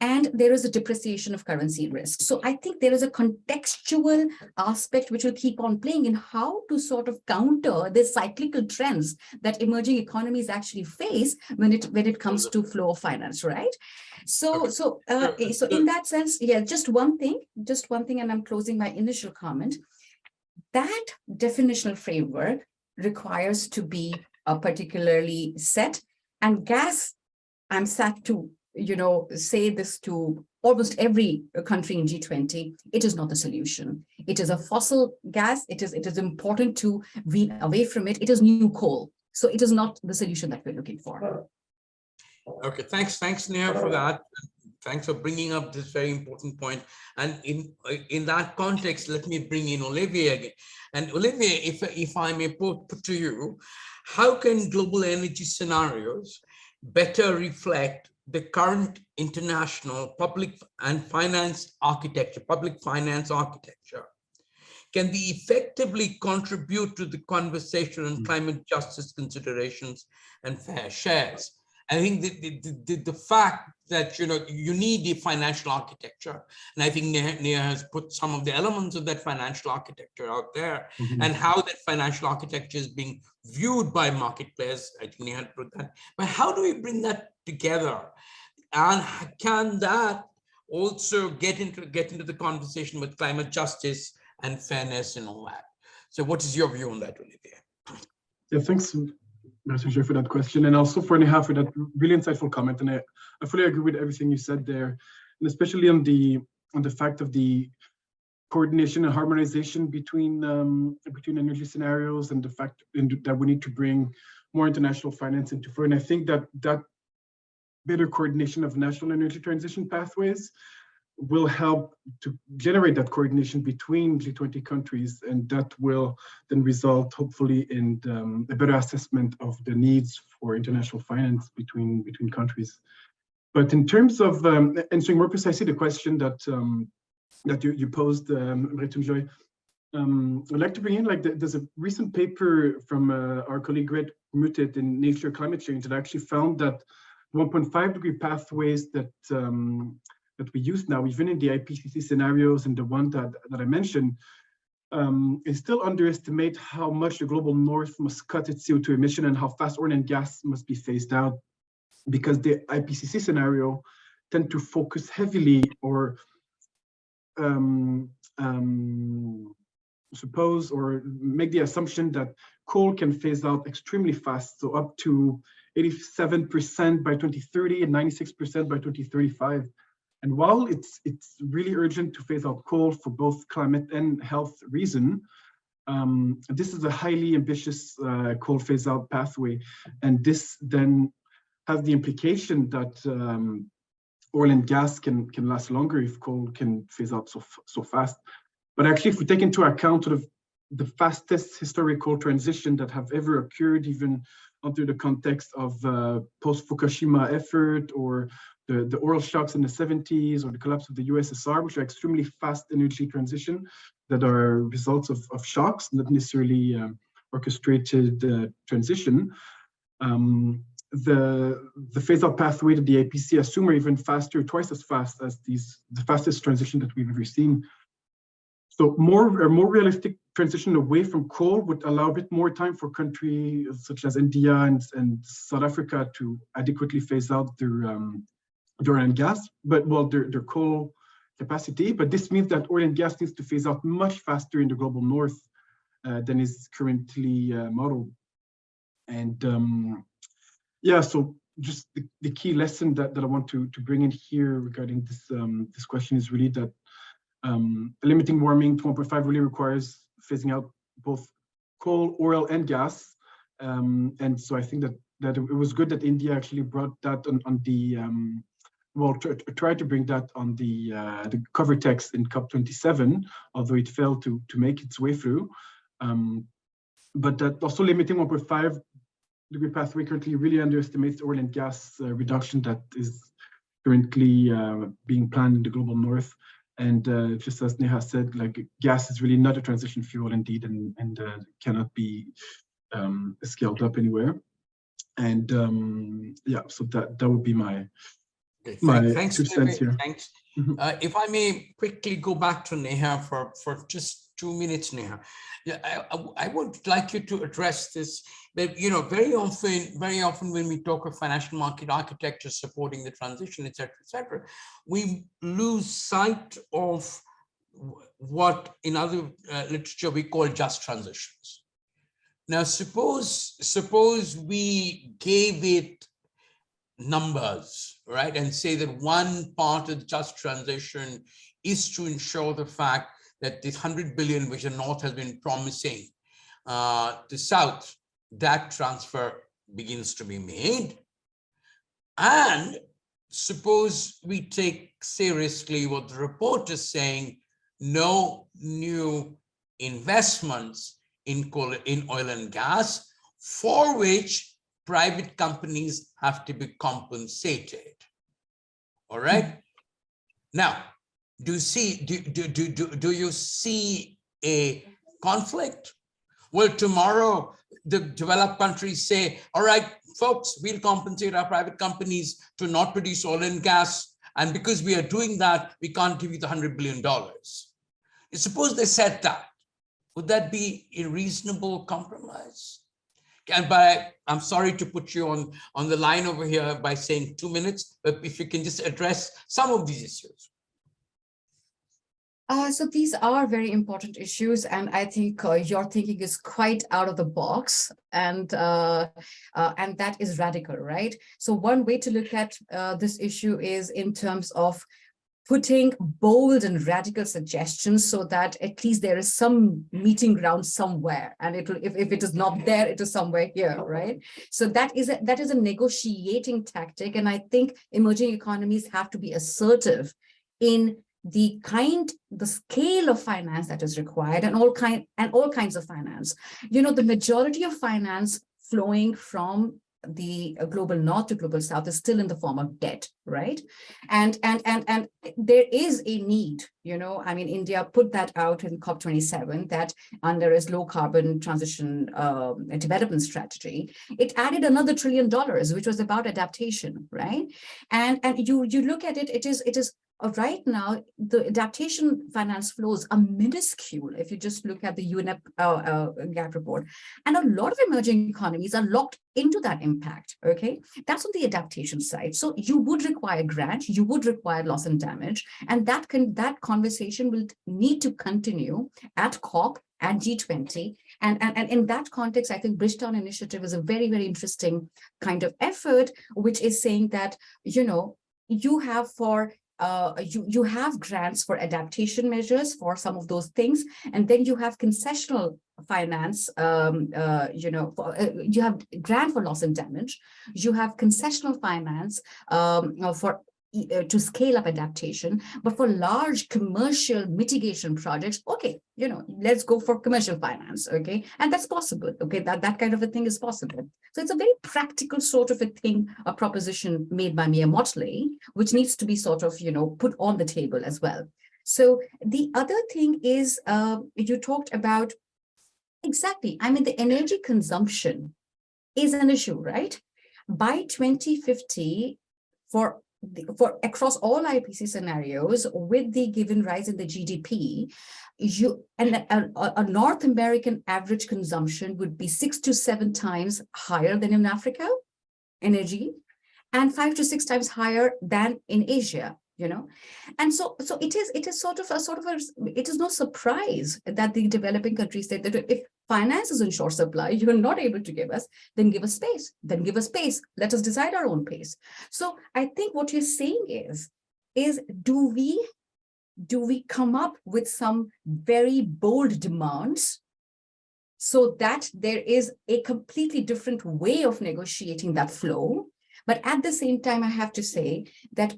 And there is a depreciation of currency risk. So I think there is a contextual aspect which will keep on playing in how to sort of counter the cyclical trends that emerging economies actually face when it comes to flow of finance, right? So in that sense, yeah, just one thing, and I'm closing my initial comment. That definitional framework requires to be particularly set, and gas, I'm sad to say this to almost every country in G20, it is not the solution. It is a fossil gas. It is important to wean away from it. It is new coal. So it is not the solution that we're looking for. Okay, thanks, Neha, for that. Thanks for bringing up this very important point. And in that context, let me bring in Olivier again. And Olivier, if I may put to you, how can global energy scenarios better reflect the current international public finance architecture can be effectively contribute to the conversation on climate justice considerations and fair shares. I think the fact that you need a financial architecture, and I think Neha has put some of the elements of that financial architecture out there, and how that financial architecture is being viewed by market players. I think Neha put that. But how do we bring that together, and can that also get into the conversation with climate justice and fairness and all that? So, what is your view on that, Olivier? Yeah, thanks, Messenger, for that question, and also for Neha for that really insightful comment. And I fully agree with everything you said there, and especially on the fact of the coordination and harmonization between energy scenarios, and the fact that we need to bring more international finance into fore. And I think that better coordination of national energy transition pathways will help to generate that coordination between G20 countries, and that will then result hopefully in a better assessment of the needs for international finance between countries. But in terms of answering more precisely the question that you posed, Mrityunjoy, I'd like to bring in, there's a recent paper from our colleague Greg Mutet in Nature Climate Change that actually found that 1.5 degree pathways that we use now, even in the IPCC scenarios and the one that I mentioned, is still underestimate how much the global north must cut its CO2 emission and how fast oil and gas must be phased out, because the IPCC scenario tend to focus heavily or suppose or make the assumption that coal can phase out extremely fast, so up to 87% by 2030 and 96% by 2035. And while it's really urgent to phase out coal for both climate and health reason, this is a highly ambitious coal phase out pathway. And this then has the implication that oil and gas can last longer if coal can phase out so fast. But actually, if we take into account sort of the fastest historical transition that have ever occurred, even under the context of post-Fukushima effort, or the oil shocks in the 70s, or the collapse of the USSR, which are extremely fast energy transition that are results of shocks, not necessarily orchestrated transition. The phase-out pathway that the IPCC assume are even faster, twice as fast as the fastest transition that we've ever seen. So a more realistic transition away from coal would allow a bit more time for countries such as India and South Africa to adequately phase out their oil and gas, their coal capacity. But this means that oil and gas needs to phase out much faster in the global north than is currently modeled. And so just the key lesson that I want to bring in here regarding this question is really that limiting warming to 1.5 really requires phasing out both coal, oil, and gas. And so I think that it was good that India actually brought that on the tried to bring that on the cover text in COP27, although it failed to make its way through. But that also limiting 1.5 degree pathway currently really underestimates oil and gas reduction that is currently being planned in the global north. And just as Neha said, gas is really not a transition fuel indeed, and cannot be scaled up anywhere. And so that would be my thanks, 2 cents here. Thanks. If I may quickly go back to Neha for just 2 minutes, Neha. I would like you to address this. That very often when we talk of financial market architecture supporting the transition, et cetera, we lose sight of what in other literature we call just transitions. Now, suppose we gave it numbers, right, and say that one part of just transition is to ensure the fact that this 100 billion which the North has been promising the South, that transfer begins to be made. And suppose we take seriously what the report is saying, no new investments in oil and gas, for which private companies have to be compensated. All right. Now, do you see a conflict? Will tomorrow the developed countries say, all right, folks, we'll compensate our private companies to not produce oil and gas. And because we are doing that, we can't give you the $100 billion. Suppose they said that. Would that be a reasonable compromise? And I'm sorry to put you on the line over here by saying 2 minutes, but if you can just address some of these issues. So these are very important issues, and I think your thinking is quite out of the box, and that is radical, right? So one way to look at this issue is in terms of putting bold and radical suggestions so that at least there is some meeting ground somewhere, and it will, if it is not there, it is somewhere here, right? So that is a negotiating tactic, and I think emerging economies have to be assertive in the scale of finance that is required, and all kinds of finance. You know, the majority of finance flowing from the global north to global south is still in the form of debt, right? And there is a need, you know, I mean, India put that out in COP27 that under its low carbon transition development strategy, it added another $1 trillion, which was about adaptation, right? And you look at it, it is right now, the adaptation finance flows are minuscule if you just look at the UNEP gap report. And a lot of emerging economies are locked into that impact, okay? That's on the adaptation side. So you would require grant, you would require loss and damage, and that conversation will need to continue at COP and G20. And in that context, I think Bridgetown Initiative is a very, very interesting kind of effort, which is saying that, you know, you have you have grants for adaptation measures for some of those things, and then you have concessional finance, you know, you have grant for loss and damage, you have concessional finance for to scale up adaptation, but for large commercial mitigation projects, okay, you know, let's go for commercial finance, okay, and that's possible, okay, that kind of a thing is possible. So it's a very practical sort of a thing, a proposition made by Mia Motley, which needs to be sort of, you know, put on the table as well. So the other thing is, you talked about, exactly, I mean, the energy consumption is an issue, right? By 2050, for across all IPC scenarios, with the given rise in the GDP, a North American average consumption would be 6 to 7 times higher than in Africa, energy, and 5 to 6 times higher than in Asia, you know. And so it is sort of it is no surprise that the developing countries say that if finance is in short supply, you are not able to give us, then give us space, let us decide our own pace. So I think what you're saying is do we come up with some very bold demands so that there is a completely different way of negotiating that flow? But at the same time, I have to say that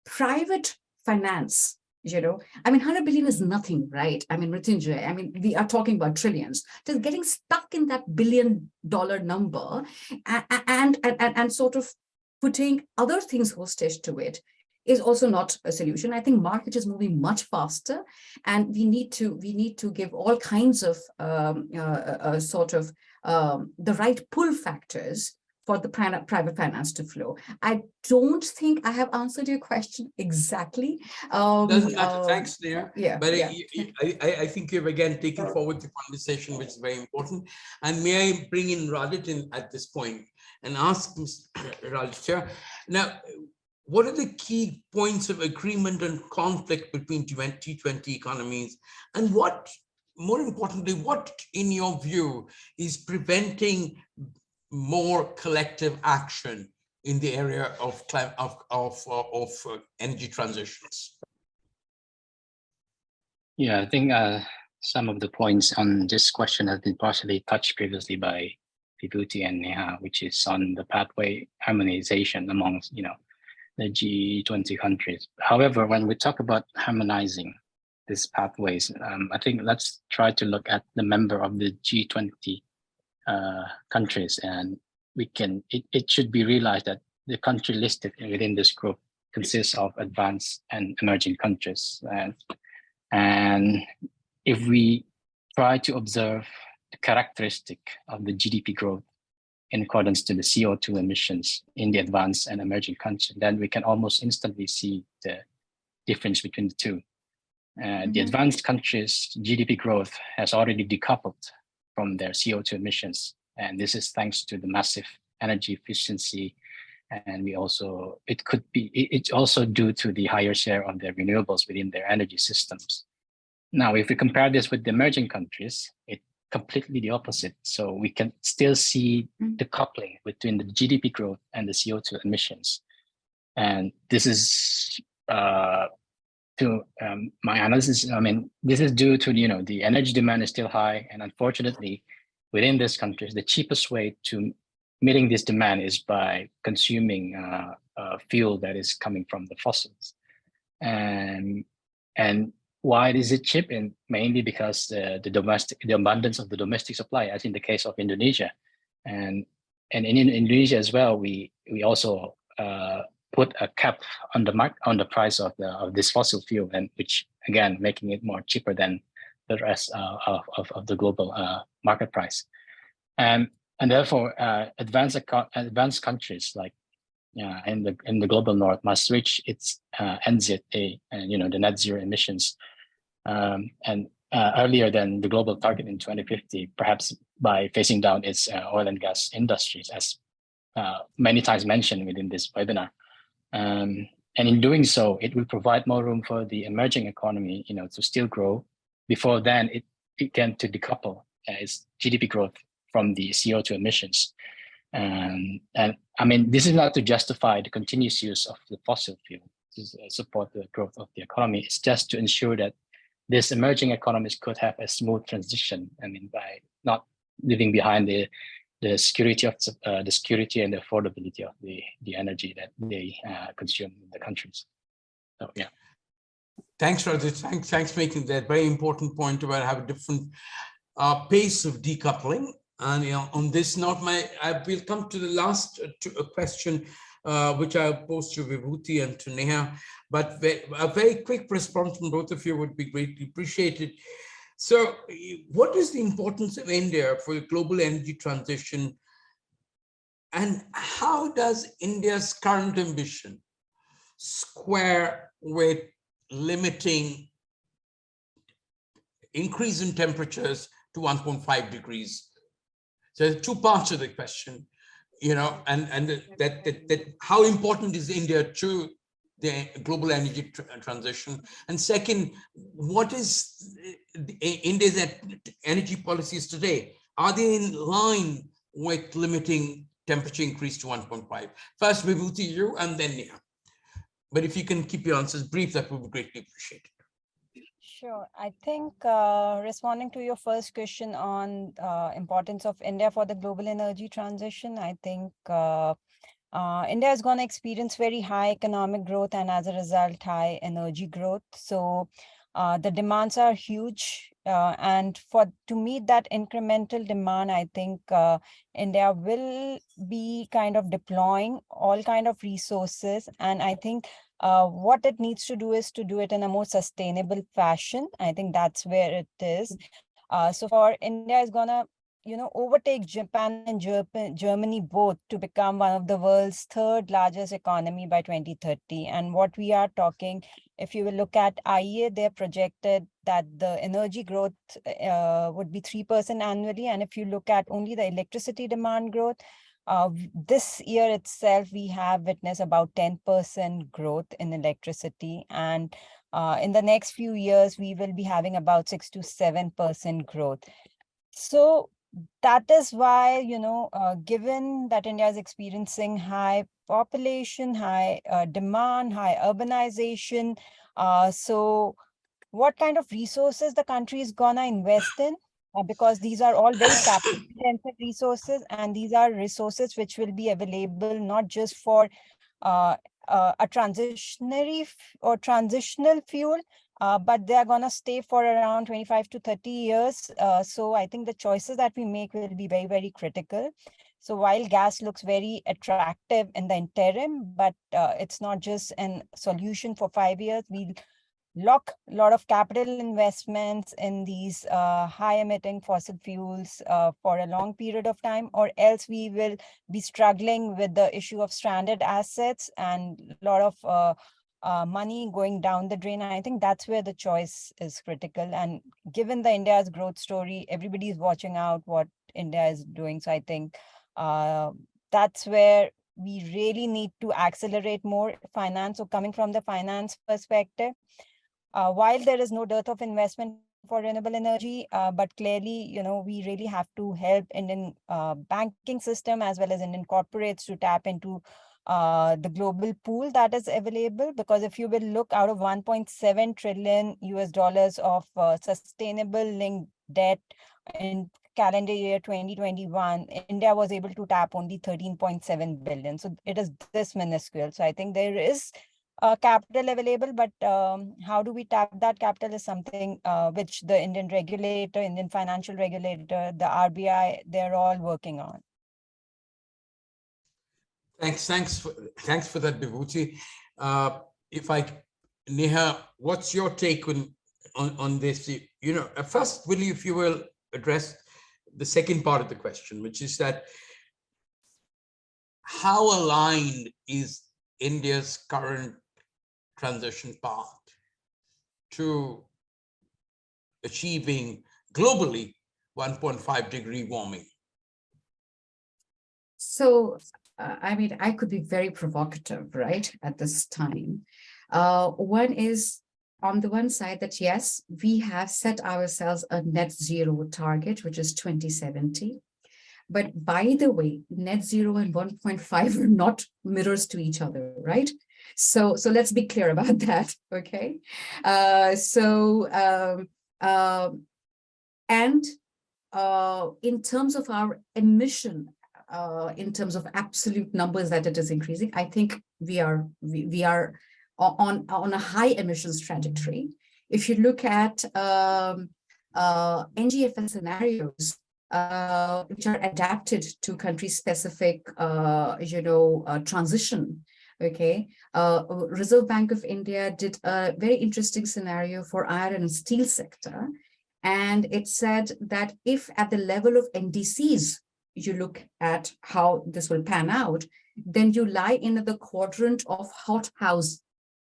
private finance, you know, I mean, 100 billion is nothing, right? I mean, Mrityunjay, I mean, we are talking about trillions. Just getting stuck in that $1 billion number and sort of putting other things hostage to it is also not a solution. I think market is moving much faster, and we need to give all kinds of sort of the right pull factors for the private finance to flow. I don't think I have answered your question exactly. Doesn't matter. Thanks, Neha. Yeah, but yeah. I think you've again taken forward the conversation, which is very important. And may I bring in Rajat in at this point and ask Rajat, now, what are the key points of agreement and conflict between G20 economies, and what, more importantly, what in your view is preventing more collective action in the area of energy transitions? Yeah, I think some of the points on this question have been partially touched previously by Vibhuti and Neha, which is on the pathway harmonization amongst, you know, the G20 countries. However, when we talk about harmonizing these pathways, I think let's try to look at the member of the G20 countries, and it should be realized that the country listed within this group consists of advanced and emerging countries. And if we try to observe the characteristic of the GDP growth in accordance to the CO2 emissions in the advanced and emerging countries, then we can almost instantly see the difference between the two. The advanced countries' GDP growth has already decoupled from their CO2 emissions. And this is thanks to the massive energy efficiency. And it's also due to the higher share of their renewables within their energy systems. Now, if we compare this with the emerging countries, it's completely the opposite. So we can still see the coupling between the GDP growth and the CO2 emissions. And this is to my analysis, I mean, this is due to, the energy demand is still high. And unfortunately, within these countries, the cheapest way to meeting this demand is by consuming fuel that is coming from the fossils. And why is it cheap? And mainly because the abundance of the domestic supply, as in the case of Indonesia. And in Indonesia as well, we also put a cap on the price of this fossil fuel, and which again making it more cheaper than the rest of the global market price. And therefore, advanced countries like in the global north must reach its NZA, and the net zero emissions, and earlier than the global target in 2050, perhaps by phasing down its oil and gas industries, as many times mentioned within this webinar. And in doing so, it will provide more room for the emerging economy, to still grow. Before then, it began to decouple its GDP growth from the CO2 emissions. And I mean, this is not to justify the continuous use of the fossil fuel to support the growth of the economy. It's just to ensure that these emerging economies could have a smooth transition. I mean, by not leaving behind the security and the affordability of the energy that they consume in the countries. So yeah. Thanks, Rajat. Thanks for making that very important point about how different pace of decoupling. And on this note, I will come to the last question, which I'll pose to Vibhuti and to Neha. But a very quick response from both of you would be greatly appreciated. So what is the importance of India for the global energy transition? And how does India's current ambition square with limiting increase in temperatures to 1.5 degrees? So there are two parts of the question, and that how important is India to the global energy transition? And second, what is India's energy policies today? Are they in line with limiting temperature increase to 1.5? First, Vibhuti, you, and then Neha. But if you can keep your answers brief, that would be greatly appreciated. Sure. I think responding to your first question on importance of India for the global energy transition, I think India is going to experience very high economic growth and as a result, high energy growth. So the demands are huge. And to meet that incremental demand, I think India will be kind of deploying all kind of resources. And I think what it needs to do is to do it in a more sustainable fashion. I think that's where it is. So for India is going to overtake Japan and Germany both to become one of the world's third largest economy by 2030. And what we are talking, if you will look at IEA, they're projected that the energy growth would be 3% annually. And if you look at only the electricity demand growth, this year itself, we have witnessed about 10% growth in electricity. And in the next few years, we will be having about 6 to 7% growth. So that is why, given that India is experiencing high population, high demand, high urbanization, so what kind of resources the country is gonna invest in? Because these are all very capital-intensive resources, and these are resources which will be available not just for a transitional fuel, but they are going to stay for around 25 to 30 years. So I think the choices that we make will be very, very critical. So while gas looks very attractive in the interim, but it's not just a solution for 5 years. We'll lock a lot of capital investments in these high emitting fossil fuels for a long period of time, or else we will be struggling with the issue of stranded assets and a lot of money going down the drain. And I think that's where the choice is critical. And given the India's growth story, everybody is watching out what India is doing. So I think that's where we really need to accelerate more finance. So coming from the finance perspective, while there is no dearth of investment for renewable energy, but clearly, we really have to help Indian banking system as well as Indian corporates to tap into the global pool that is available. Because if you will look, out of 1.7 trillion US dollars of sustainable linked debt in calendar year 2021, India was able to tap only 13.7 billion. So it is this minuscule. So I think there is capital available, but how do we tap that capital is something which the Indian regulator, Indian financial regulator, the RBI, they're all working on. Thanks for that, Vibhuti. Neha, what's your take on this? First, if you will address the second part of the question, which is that how aligned is India's current transition path to achieving globally 1.5 degree warming? So, I could be very provocative, right, at this time. One is, on the one side, that yes, we have set ourselves a net zero target, which is 2070. But by the way, net zero and 1.5 are not mirrors to each other, right? So let's be clear about that, okay? In terms of our emission, in terms of absolute numbers that it is increasing, I think we are on a high emissions trajectory. If you look at NGFS scenarios, which are adapted to country-specific, transition. Okay, Reserve Bank of India did a very interesting scenario for iron and steel sector, and it said that if at the level of NDCs you look at how this will pan out, then you lie in the quadrant of hothouse.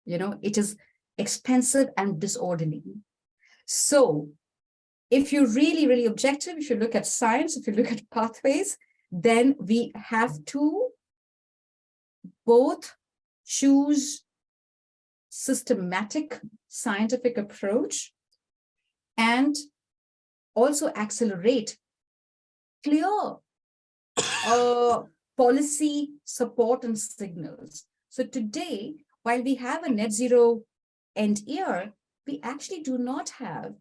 It is expensive and disorderly. So if you're really, really objective, if you look at science, if you look at pathways, then we have to both choose systematic scientific approach and also accelerate clear policy support and signals. So today, while we have a net zero end year, we actually do not have,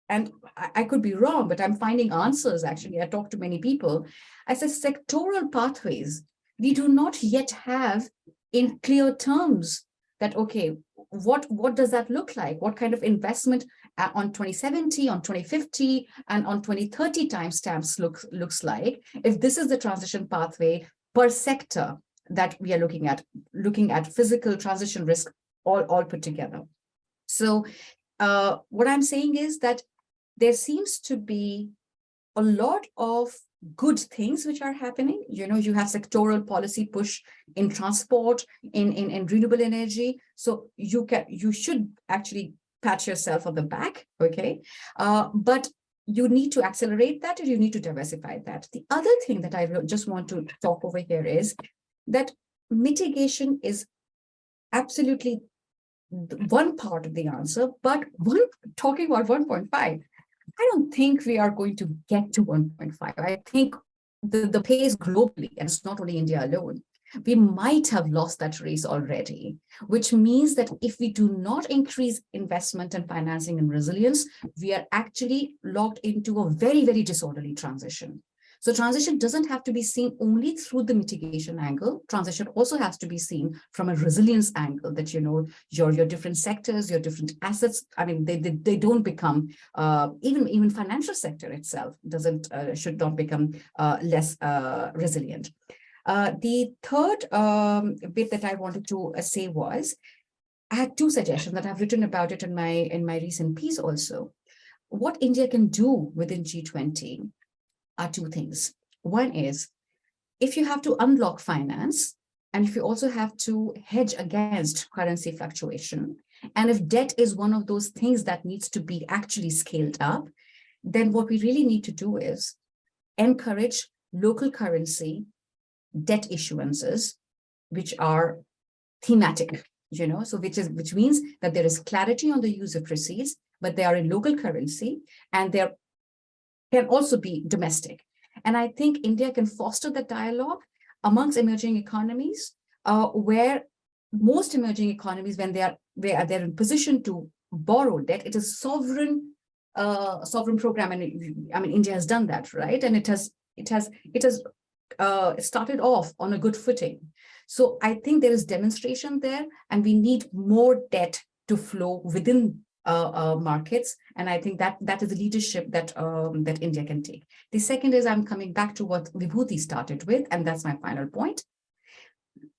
and I could be wrong, but I'm finding answers actually. I talked to many people. I said sectoral pathways, we do not yet have in clear terms that, okay, what does that look like? What kind of investment on 2070, on 2050, and on 2030 timestamps looks like, if this is the transition pathway per sector that we are looking at physical transition risk all put together. So what I'm saying is that there seems to be a lot of good things which are happening. You have sectoral policy push in transport, in renewable energy. So you should actually pat yourself on the back, okay? But you need to accelerate that, or you need to diversify that. The other thing that I just want to talk over here is that mitigation is absolutely one part of the answer, but talking about 1.5, I don't think we are going to get to 1.5. I think the pace globally, and it's not only India alone, we might have lost that race already, which means that if we do not increase investment and financing and resilience, we are actually locked into a very, very disorderly transition. So transition doesn't have to be seen only through the mitigation angle. Transition also has to be seen from a resilience angle, that, you know, your different sectors, your different assets, I mean, they don't become, even financial sector itself should not become less resilient. The third bit that I wanted to say was, I had two suggestions that I've written about it in my recent piece also. What India can do within G20 are two things. One is, if you have to unlock finance, and if you also have to hedge against currency fluctuation, and if debt is one of those things that needs to be actually scaled up, then what we really need to do is encourage local currency debt issuances, which are thematic, you know, so which means that there is clarity on the use of proceeds, but they are in local currency, and they can also be domestic. And I think India can foster the dialogue amongst emerging economies, where most emerging economies, when they're in position to borrow debt, it is sovereign program, and I mean India has done that, right? And it has started off on a good footing. So I think there is demonstration there, and we need more debt to flow within markets. And I think that is the leadership that India can take. The second is, I'm coming back to what Vibhuti started with, and that's my final point.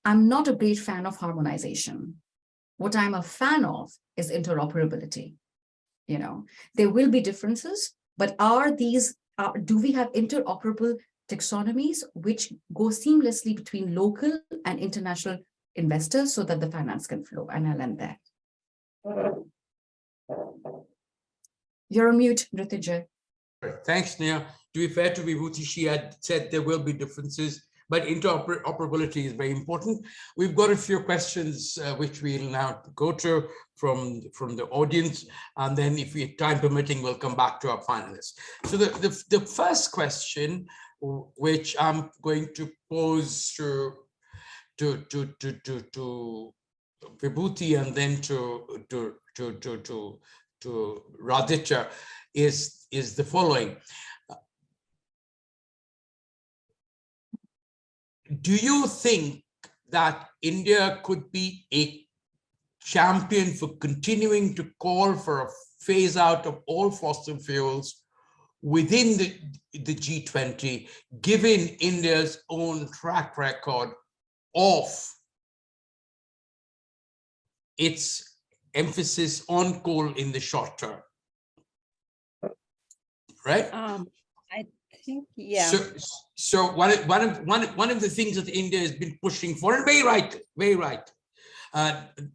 I'm not a great fan of harmonization. What I'm a fan of is interoperability. You know, there will be differences, but do we have interoperable taxonomies which go seamlessly between local and international investors so that the finance can flow? And I'll end there. You're on mute, Nritya. Thanks, Neha. To be fair to Vibhuti, she had said there will be differences, but interoperability is very important. We've got a few questions which we'll now go to from the audience, and then if we time permitting, we'll come back to our finalists. So the first question, which I'm going to pose to Vibhuti and then to Radhika, is the following. Do you think that India could be a champion for continuing to call for a phase out of all fossil fuels within the G20, given India's own track record of its emphasis on coal in the short term? Right? I think, yeah. So one of the things that India has been pushing for, and very right,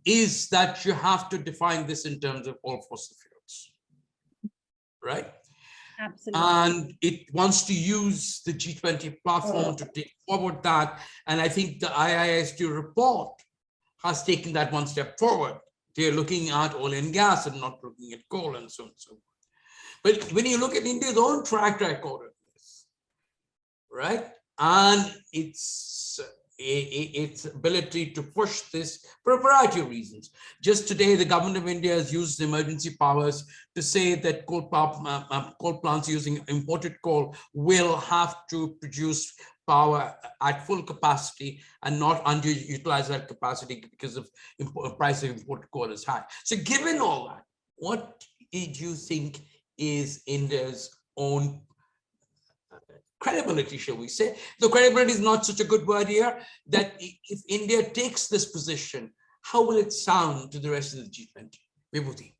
is that you have to define this in terms of all fossil fuels, right? Absolutely. And it wants to use the G20 platform to take forward that. And I think the IISD report has taken that one step forward. They're looking at oil and gas and not looking at coal and so on and so forth. But when you look at India's own track record of this, right, and its ability to push this for a variety of reasons. Just today, the government of India has used emergency powers to say that coal plants using imported coal will have to produce power at full capacity and not underutilize that capacity because of price of imported coal is high. So given all that, what do you think is India's own credibility, shall we say? The credibility is not such a good word here, that if India takes this position, how will it sound to the rest of the G20? Vibhuti.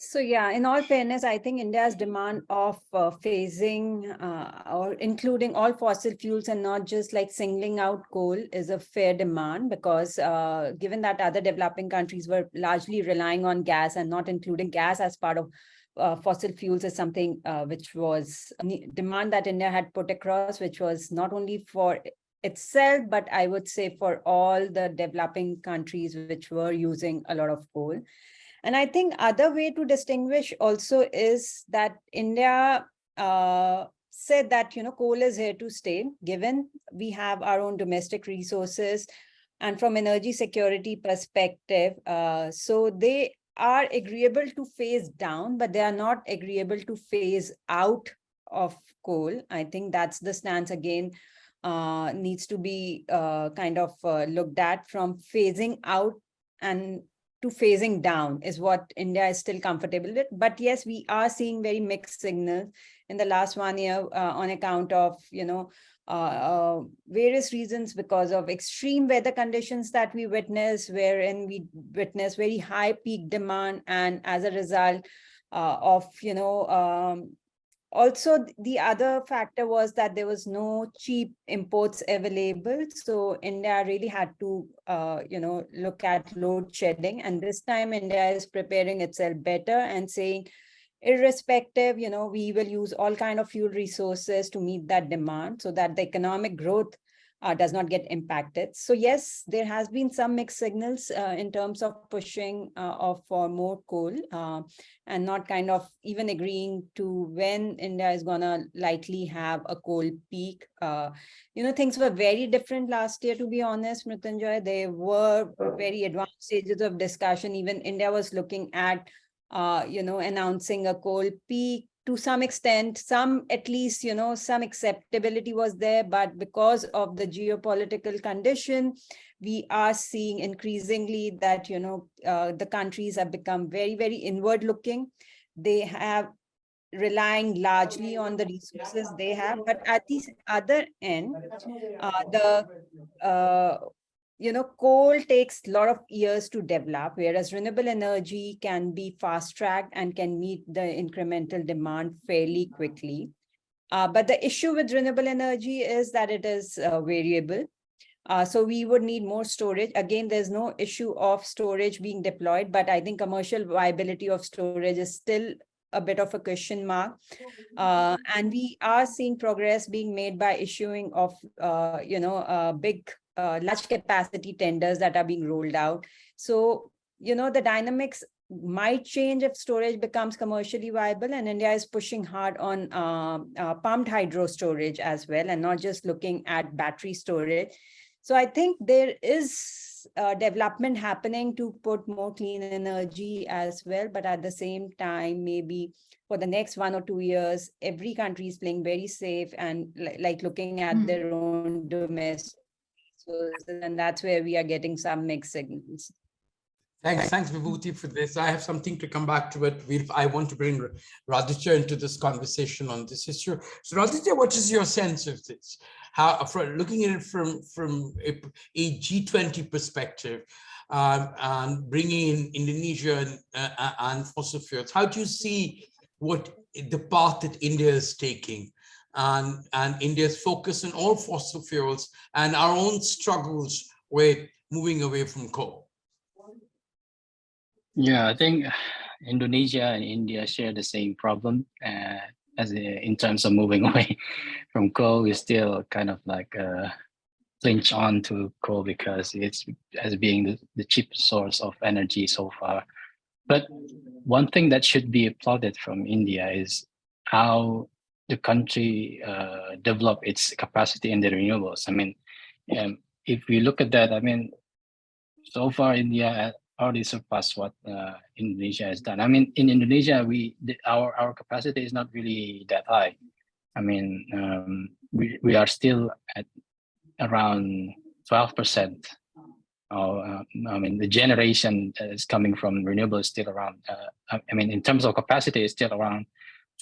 So yeah, in all fairness, I think India's demand of phasing or including all fossil fuels and not just like singling out coal is a fair demand, because given that other developing countries were largely relying on gas and not including gas as part of fossil fuels is something which was a demand that India had put across, which was not only for itself, but I would say for all the developing countries which were using a lot of coal. And I think other way to distinguish also is that India said that, you know, coal is here to stay, given we have our own domestic resources and from energy security perspective. So they are agreeable to phase down, but they are not agreeable to phase out of coal. I think that's the stance again needs to be kind of looked at. From phasing out and to phasing down is what India is still comfortable with. But yes, we are seeing very mixed signals in the last 1 year on account of, various reasons, because of extreme weather conditions that we witness, wherein we witness very high peak demand, and as a result of, also, the other factor was that there was no cheap imports available. So India really had to, look at load shedding. And this time India is preparing itself better and saying, irrespective, we will use all kind of fuel resources to meet that demand so that the economic growth does not get impacted. So yes, there has been some mixed signals in terms of pushing for more coal and not kind of even agreeing to when India is gonna likely have a coal peak. Things were very different last year, to be honest, Mrityunjay. They were very advanced stages of discussion. Even India was looking at announcing a coal peak. To some extent, at least, some acceptability was there, but because of the geopolitical condition, we are seeing increasingly that, the countries have become very, very inward looking. They have relying largely on the resources they have, but at the other end, coal takes a lot of years to develop, whereas renewable energy can be fast-tracked and can meet the incremental demand fairly quickly. But the issue with renewable energy is that it is variable. So we would need more storage. Again, there's no issue of storage being deployed, but I think commercial viability of storage is still a bit of a question mark. And we are seeing progress being made by issuing of, big large capacity tenders that are being rolled out. So, the dynamics might change if storage becomes commercially viable, and India is pushing hard on pumped hydro storage as well, and not just looking at battery storage. So I think there is development happening to put more clean energy as well, but at the same time, maybe for the next 1 or 2 years, every country is playing very safe and like looking at their own domestic. And that's where we are getting some mixed signals. Thanks, Vibhuti, for this. I have something to come back to it. I want to bring Radhika into this conversation on this issue. So, Radhika, what is your sense of this? How, looking at it from a G20 perspective, and bringing in Indonesia and fossil fuels, how do you see what the path that India is taking? And India's focus on all fossil fuels and our own struggles with moving away from coal. Yeah, I think Indonesia and India share the same problem in terms of moving away from coal. We still kind of like clinch on to coal because it's as being the cheapest source of energy so far. But one thing that should be applauded from India is how the country develop its capacity in the renewables. I mean, if we look at that, I mean, so far India already surpassed what Indonesia has done. I mean, in Indonesia, our capacity is not really that high. I mean, we are still at around 12%. I mean, the generation that is coming from renewable is still around. I mean, in terms of capacity, it's still around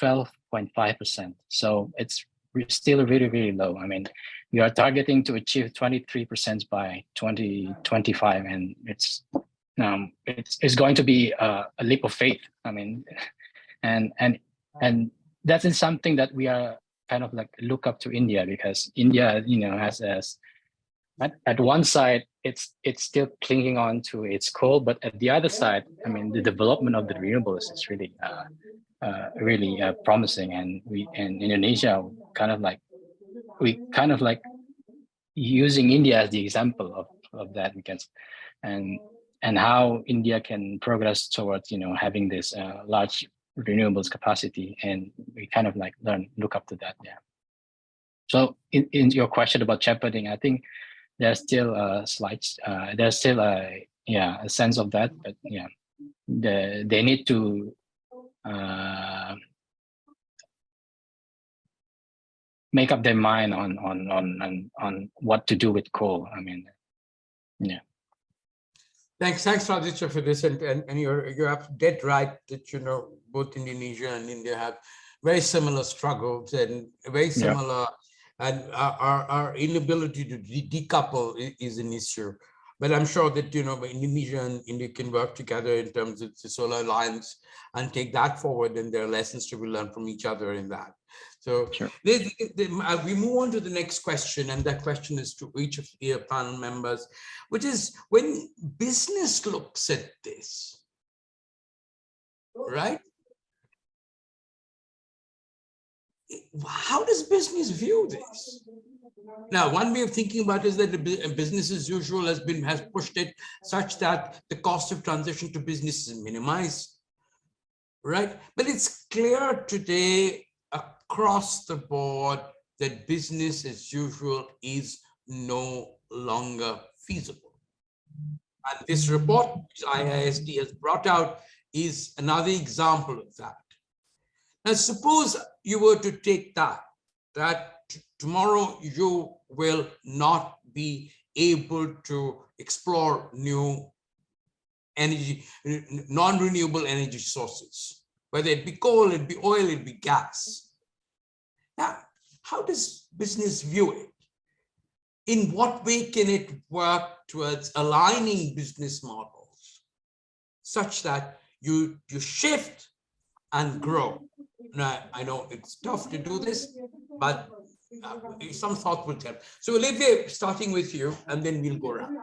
12.5%. So it's still really, really low. I mean, we are targeting to achieve 23% by 2025, and it's going to be a leap of faith. I mean, and that is something that we are kind of like look up to India, because India, has at one side it's still clinging on to its coal, but at the other side, I mean, the development of the renewables is really really promising, and in Indonesia kind of like using India as the example of that, because and how India can progress towards having this large renewables capacity, and we kind of like look up to that. Yeah. So in your question about championing, I think there's still a slight there's still a sense of that, but yeah, they need to make up their mind on what to do with coal. I mean, yeah. Thanks, Radhika, for this, and you're dead right that both Indonesia and India have very similar struggles and very similar, and our inability to decouple is an issue. But I'm sure that Indonesia and India can work together in terms of the Solar Alliance and take that forward, and there are lessons to be learned from each other in that. So we move on to the next question, and that question is to each of your panel members, which is, when business looks at this, right? How does business view this? Now, one way of thinking about it is that the business as usual has pushed it such that the cost of transition to business is minimized, right? But it's clear today across the board that business as usual is no longer feasible. And this report, which IISD has brought out, is another example of that. Now, suppose you were to take that tomorrow you will not be able to explore new energy, non-renewable energy sources, whether it be coal, it be oil, it be gas. Now, how does business view it? In what way can it work towards aligning business models such that you shift and grow? Now, I know it's tough to do this, but some thought will help. So Olivier, starting with you, and then we'll go around.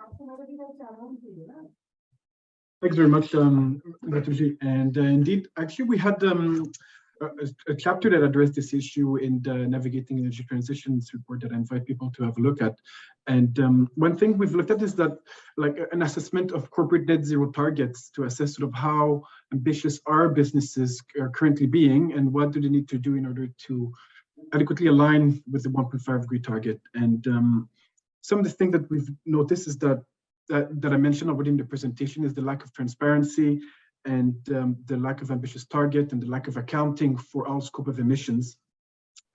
Thanks very much, Ratuji. And indeed, actually, we had a chapter that addressed this issue in the Navigating Energy Transitions report that I invite people to have a look at. And one thing we've looked at is that, like, an assessment of corporate net zero targets to assess sort of how ambitious our businesses are currently being and what do they need to do in order to adequately align with the 1.5 degree target. And some of the things that we've noticed is that I mentioned already in the presentation is the lack of transparency and the lack of ambitious target and the lack of accounting for all scope of emissions.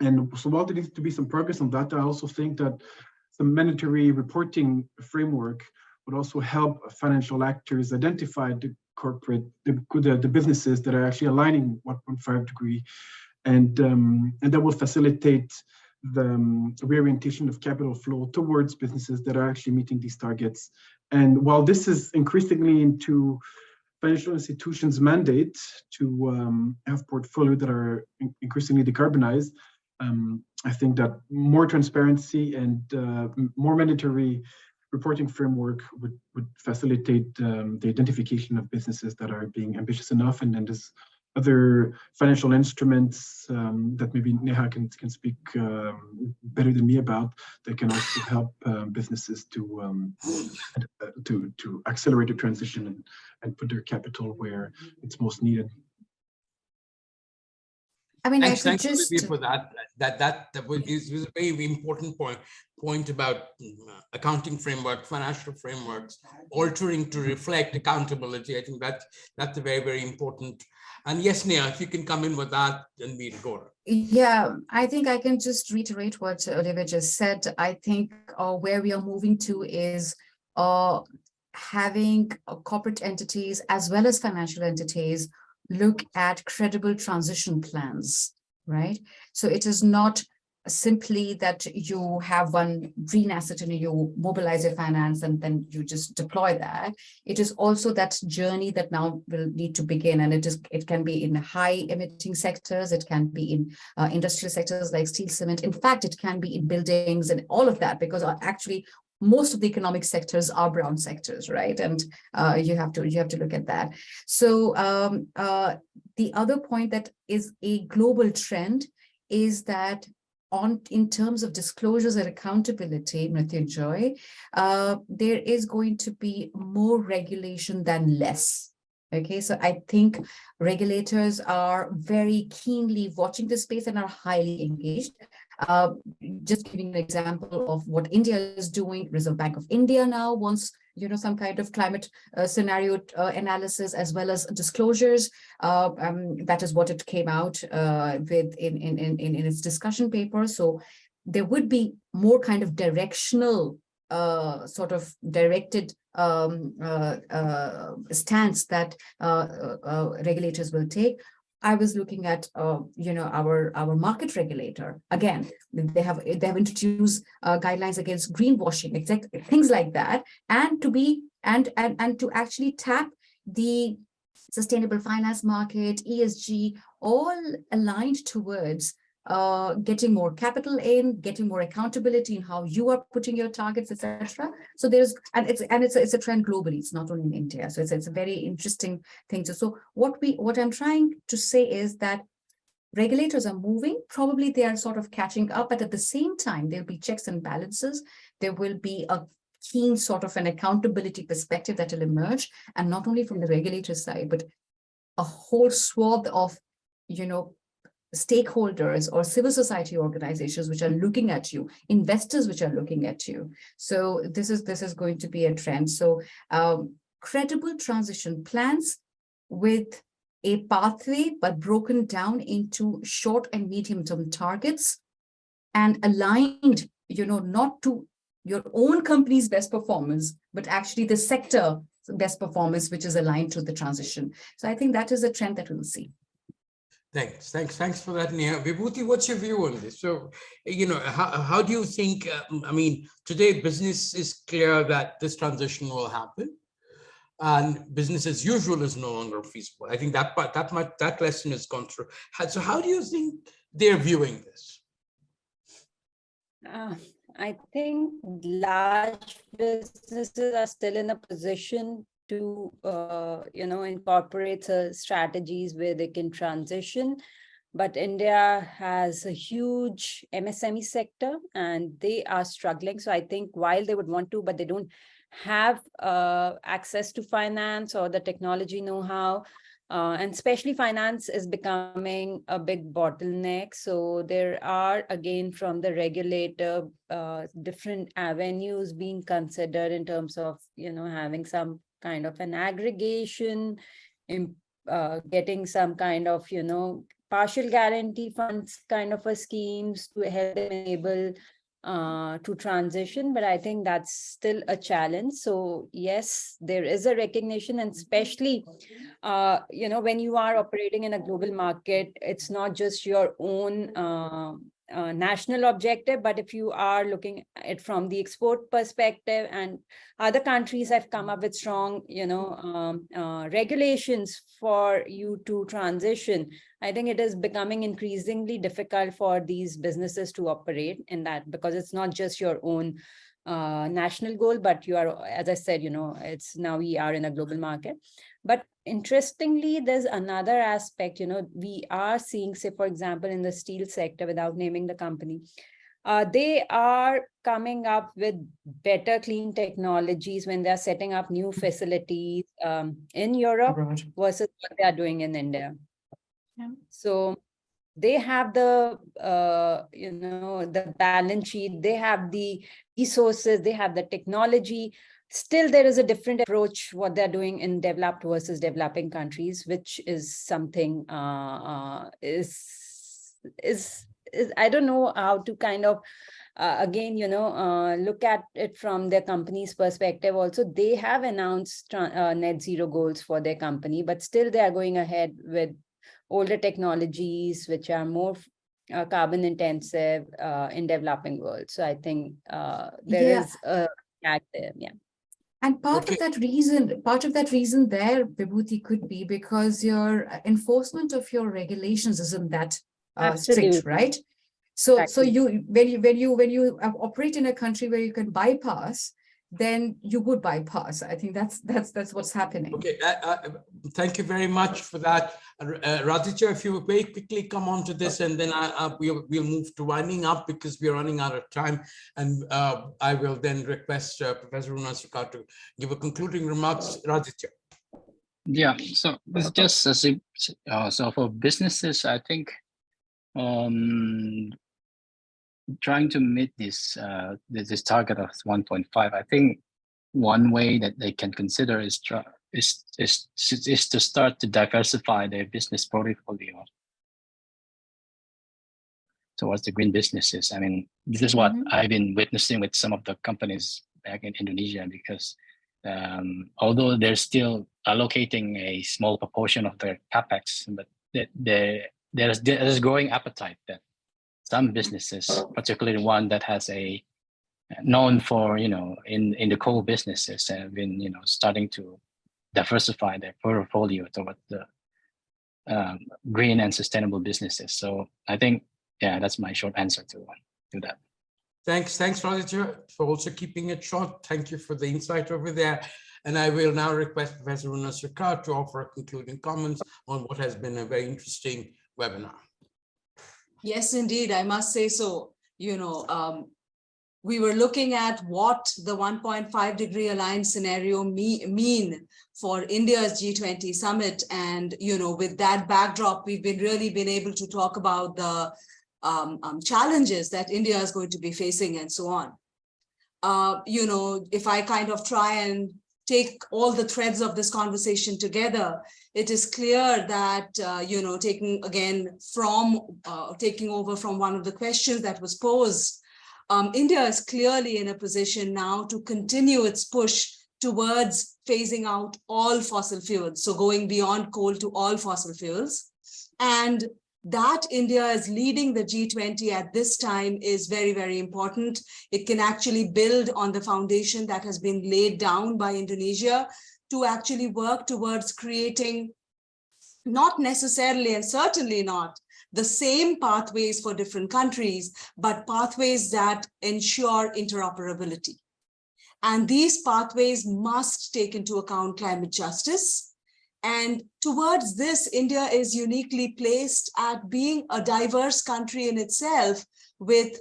And so while there needs to be some progress on that, I also think that some mandatory reporting framework would also help financial actors identify the businesses that are actually aligning 1.5 degree, and that will facilitate the reorientation of capital flow towards businesses that are actually meeting these targets. And while this is increasingly into financial institutions' mandate to have portfolios that are increasingly decarbonized, I think that more transparency and more mandatory reporting framework would facilitate the identification of businesses that are being ambitious enough. And then there's other financial instruments that maybe Neha can speak better than me about, that can also help businesses to accelerate the transition and put their capital where it's most needed. I mean, thanks Olivia, for that. That is a very important point about accounting framework, financial frameworks, altering to reflect accountability. I think that's a very, very important. And yes, Neha, if you can come in with that, then we'll go. Yeah, I think I can just reiterate what Olivia just said. I think where we are moving to is having corporate entities as well as financial entities look at credible transition plans, right? So it is not simply that you have one green asset and you mobilize your finance and then you just deploy that. It is also that journey that now will need to begin, and it can be in high emitting sectors, it can be in industrial sectors like steel, cement. In fact, it can be in buildings and all of that, because actually most of the economic sectors are brown sectors, right? And you have to look at that. So the other point that is a global trend is that in terms of disclosures and accountability, Mrityunjay, there is going to be more regulation than less. Okay, so I think regulators are very keenly watching this space and are highly engaged. Just giving an example of what India is doing, Reserve Bank of India now wants some kind of climate scenario analysis as well as disclosures. That is what it came out with in its discussion paper. So there would be more kind of directional, sort of directed stance that regulators will take. I was looking at, our market regulator. Again, they have introduced guidelines against greenwashing, exactly things like that, and to actually tap the sustainable finance market, ESG, all aligned towards getting more capital in, getting more accountability in how you are putting your targets, etc. So it's a trend globally. It's not only in India. So it's a very interesting thing. So what I'm trying to say is that regulators are moving. Probably they are sort of catching up, but at the same time, there'll be checks and balances. There will be a keen sort of an accountability perspective that will emerge, and not only from the regulator side, but a whole swath of, stakeholders or civil society organizations which are looking at you, investors which are looking at you. So this is going to be a trend. So credible transition plans with a pathway, but broken down into short and medium term targets and aligned, not to your own company's best performance, but actually the sector best performance, which is aligned to the transition. So I think that is a trend that we'll see. Thanks for that, Neha. Vibhuti, what's your view on this? So, how do you think, today business is clear that this transition will happen and business as usual is no longer feasible. I think that lesson has gone through. So how do you think they're viewing this? I think large businesses are still in a position to, incorporate strategies where they can transition. But India has a huge MSME sector and they are struggling. So I think while they would want to, but they don't have access to finance or the technology know-how. And especially finance is becoming a big bottleneck. So there are, again, from the regulator, different avenues being considered in terms of, having some kind of an aggregation, getting some kind of, partial guarantee funds kind of a schemes to help them enable to transition. But I think that's still a challenge. So yes, there is a recognition, and especially, when you are operating in a global market, it's not just your own national objective, but if you are looking at it from the export perspective, and other countries have come up with strong, regulations for you to transition, I think it is becoming increasingly difficult for these businesses to operate in that, because it's not just your own national goal, but you are, as I said, it's now we are in a global market. But interestingly, there's another aspect, we are seeing, say, for example, in the steel sector, without naming the company, they are coming up with better clean technologies when they're setting up new facilities in Europe versus what they are doing in India. Yeah. So they have the, the balance sheet, they have the resources, they have the technology. Still, there is a different approach what they're doing in developed versus developing countries, which is something is I don't know how to kind of again, look at it from their company's perspective. Also, they have announced net zero goals for their company, but still they are going ahead with older technologies which are more carbon intensive in developing world. So I think there is a gap there. Yeah. And part of that reason there, Vibhuti, could be because your enforcement of your regulations isn't that strict, right? So exactly. So when you operate in a country where you can bypass, then you would bypass. I think that's what's happening. Okay, thank you very much for that, Radhika. If you would very quickly come on to this, and then we'll move to winding up because we're running out of time, and I will then request Professor Unasrika to give a concluding remarks. Radhika. Yeah, so it's just so for businesses, I think trying to meet this this target of 1.5, I think one way that they can consider is to start to diversify their business portfolio towards the green businesses. I mean, this is what I've been witnessing with some of the companies back in Indonesia, because although they're still allocating a small proportion of their capex, but there's growing appetite that some businesses, particularly one that has a known for, in the coal businesses, have been, starting to diversify their portfolio toward the green and sustainable businesses. So I think, yeah, that's my short answer to that. Thanks, Roger, for also keeping it short. Thank you for the insight over there. And I will now request Professor Runa Sarkar to offer concluding comments on what has been a very interesting webinar. Yes, indeed, I must say so. We were looking at what the 1.5 degree alliance scenario mean for India's G20 summit. And, with that backdrop, we've really been able to talk about the challenges that India is going to be facing and so on. If I kind of try and take all the threads of this conversation together, it is clear that, taking over from one of the questions that was posed, India is clearly in a position now to continue its push towards phasing out all fossil fuels, so going beyond coal to all fossil fuels. And that India is leading the G20 at this time is very, very important. It can actually build on the foundation that has been laid down by Indonesia to actually work towards creating not necessarily and certainly not the same pathways for different countries, but pathways that ensure interoperability. And these pathways must take into account climate justice. And towards this, India is uniquely placed at being a diverse country in itself, with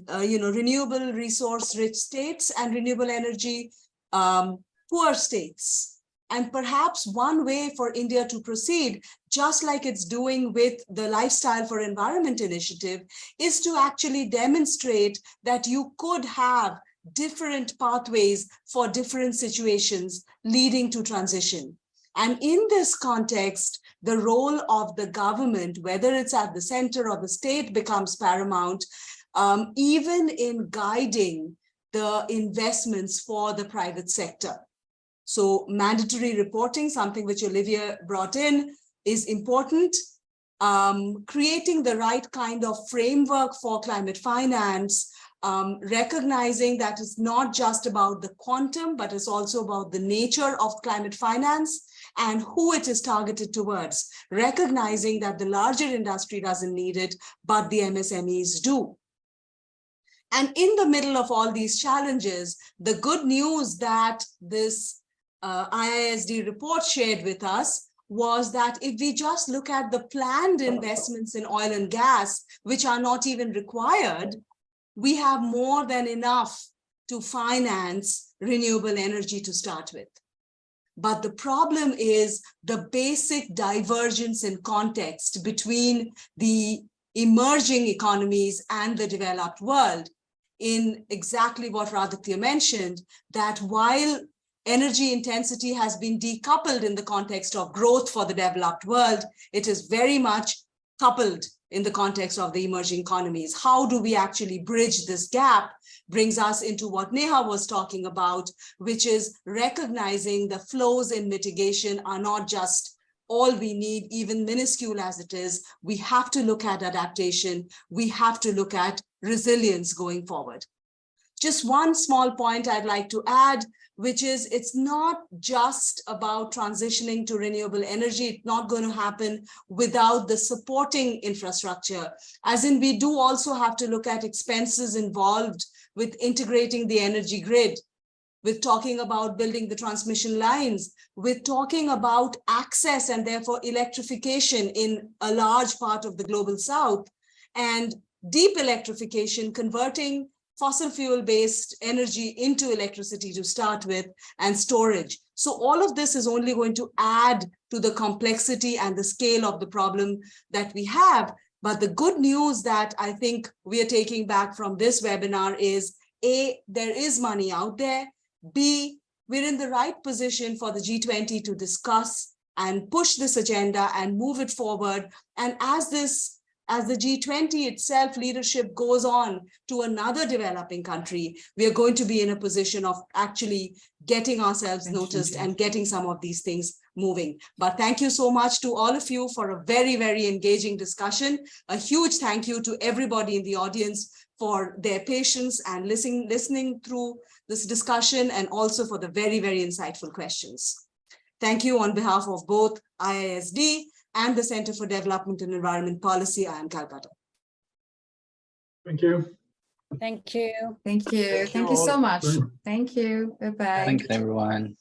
renewable resource-rich states and renewable energy poor states. And perhaps one way for India to proceed, just like it's doing with the Lifestyle for Environment initiative, is to actually demonstrate that you could have different pathways for different situations leading to transition. And in this context, the role of the government, whether it's at the center or the state, becomes paramount, even in guiding the investments for the private sector. So mandatory reporting, something which Olivia brought in, is important. Creating the right kind of framework for climate finance, recognizing that it's not just about the quantum, but it's also about the nature of climate finance and who it is targeted towards, recognizing that the larger industry doesn't need it, but the MSMEs do. And in the middle of all these challenges, the good news that this IISD report shared with us was that if we just look at the planned investments in oil and gas, which are not even required, we have more than enough to finance renewable energy to start with. But the problem is the basic divergence in context between the emerging economies and the developed world, in exactly what Radhitya mentioned, that while energy intensity has been decoupled in the context of growth for the developed world, it is very much coupled in the context of the emerging economies. How do we actually bridge this gap brings us into what Neha was talking about, which is recognizing the flows in mitigation are not just all we need, even minuscule as it is. We have to look at adaptation. We have to look at resilience going forward. Just one small point I'd like to add, which is it's not just about transitioning to renewable energy. It's not going to happen without the supporting infrastructure. As in, we do also have to look at expenses involved with integrating the energy grid, with talking about building the transmission lines, with talking about access and therefore electrification in a large part of the global south, and deep electrification, converting fossil fuel-based energy into electricity to start with, and storage. So all of this is only going to add to the complexity and the scale of the problem that we have. But the good news that I think we are taking back from this webinar is, A, there is money out there. B, we're in the right position for the G20 to discuss and push this agenda and move it forward. And as the G20 itself leadership goes on to another developing country, we are going to be in a position of actually getting ourselves noticed and getting some of these things moving. But thank you so much to all of you for a very, very engaging discussion. A huge thank you to everybody in the audience for their patience and listening through this discussion, and also for the very, very insightful questions. Thank you on behalf of both IISD and the Center for Development and Environment Policy, I am Calcutta. Thank you. Thank you. Thank you. Thank you so much. Thank you. Bye-bye. Thanks, everyone.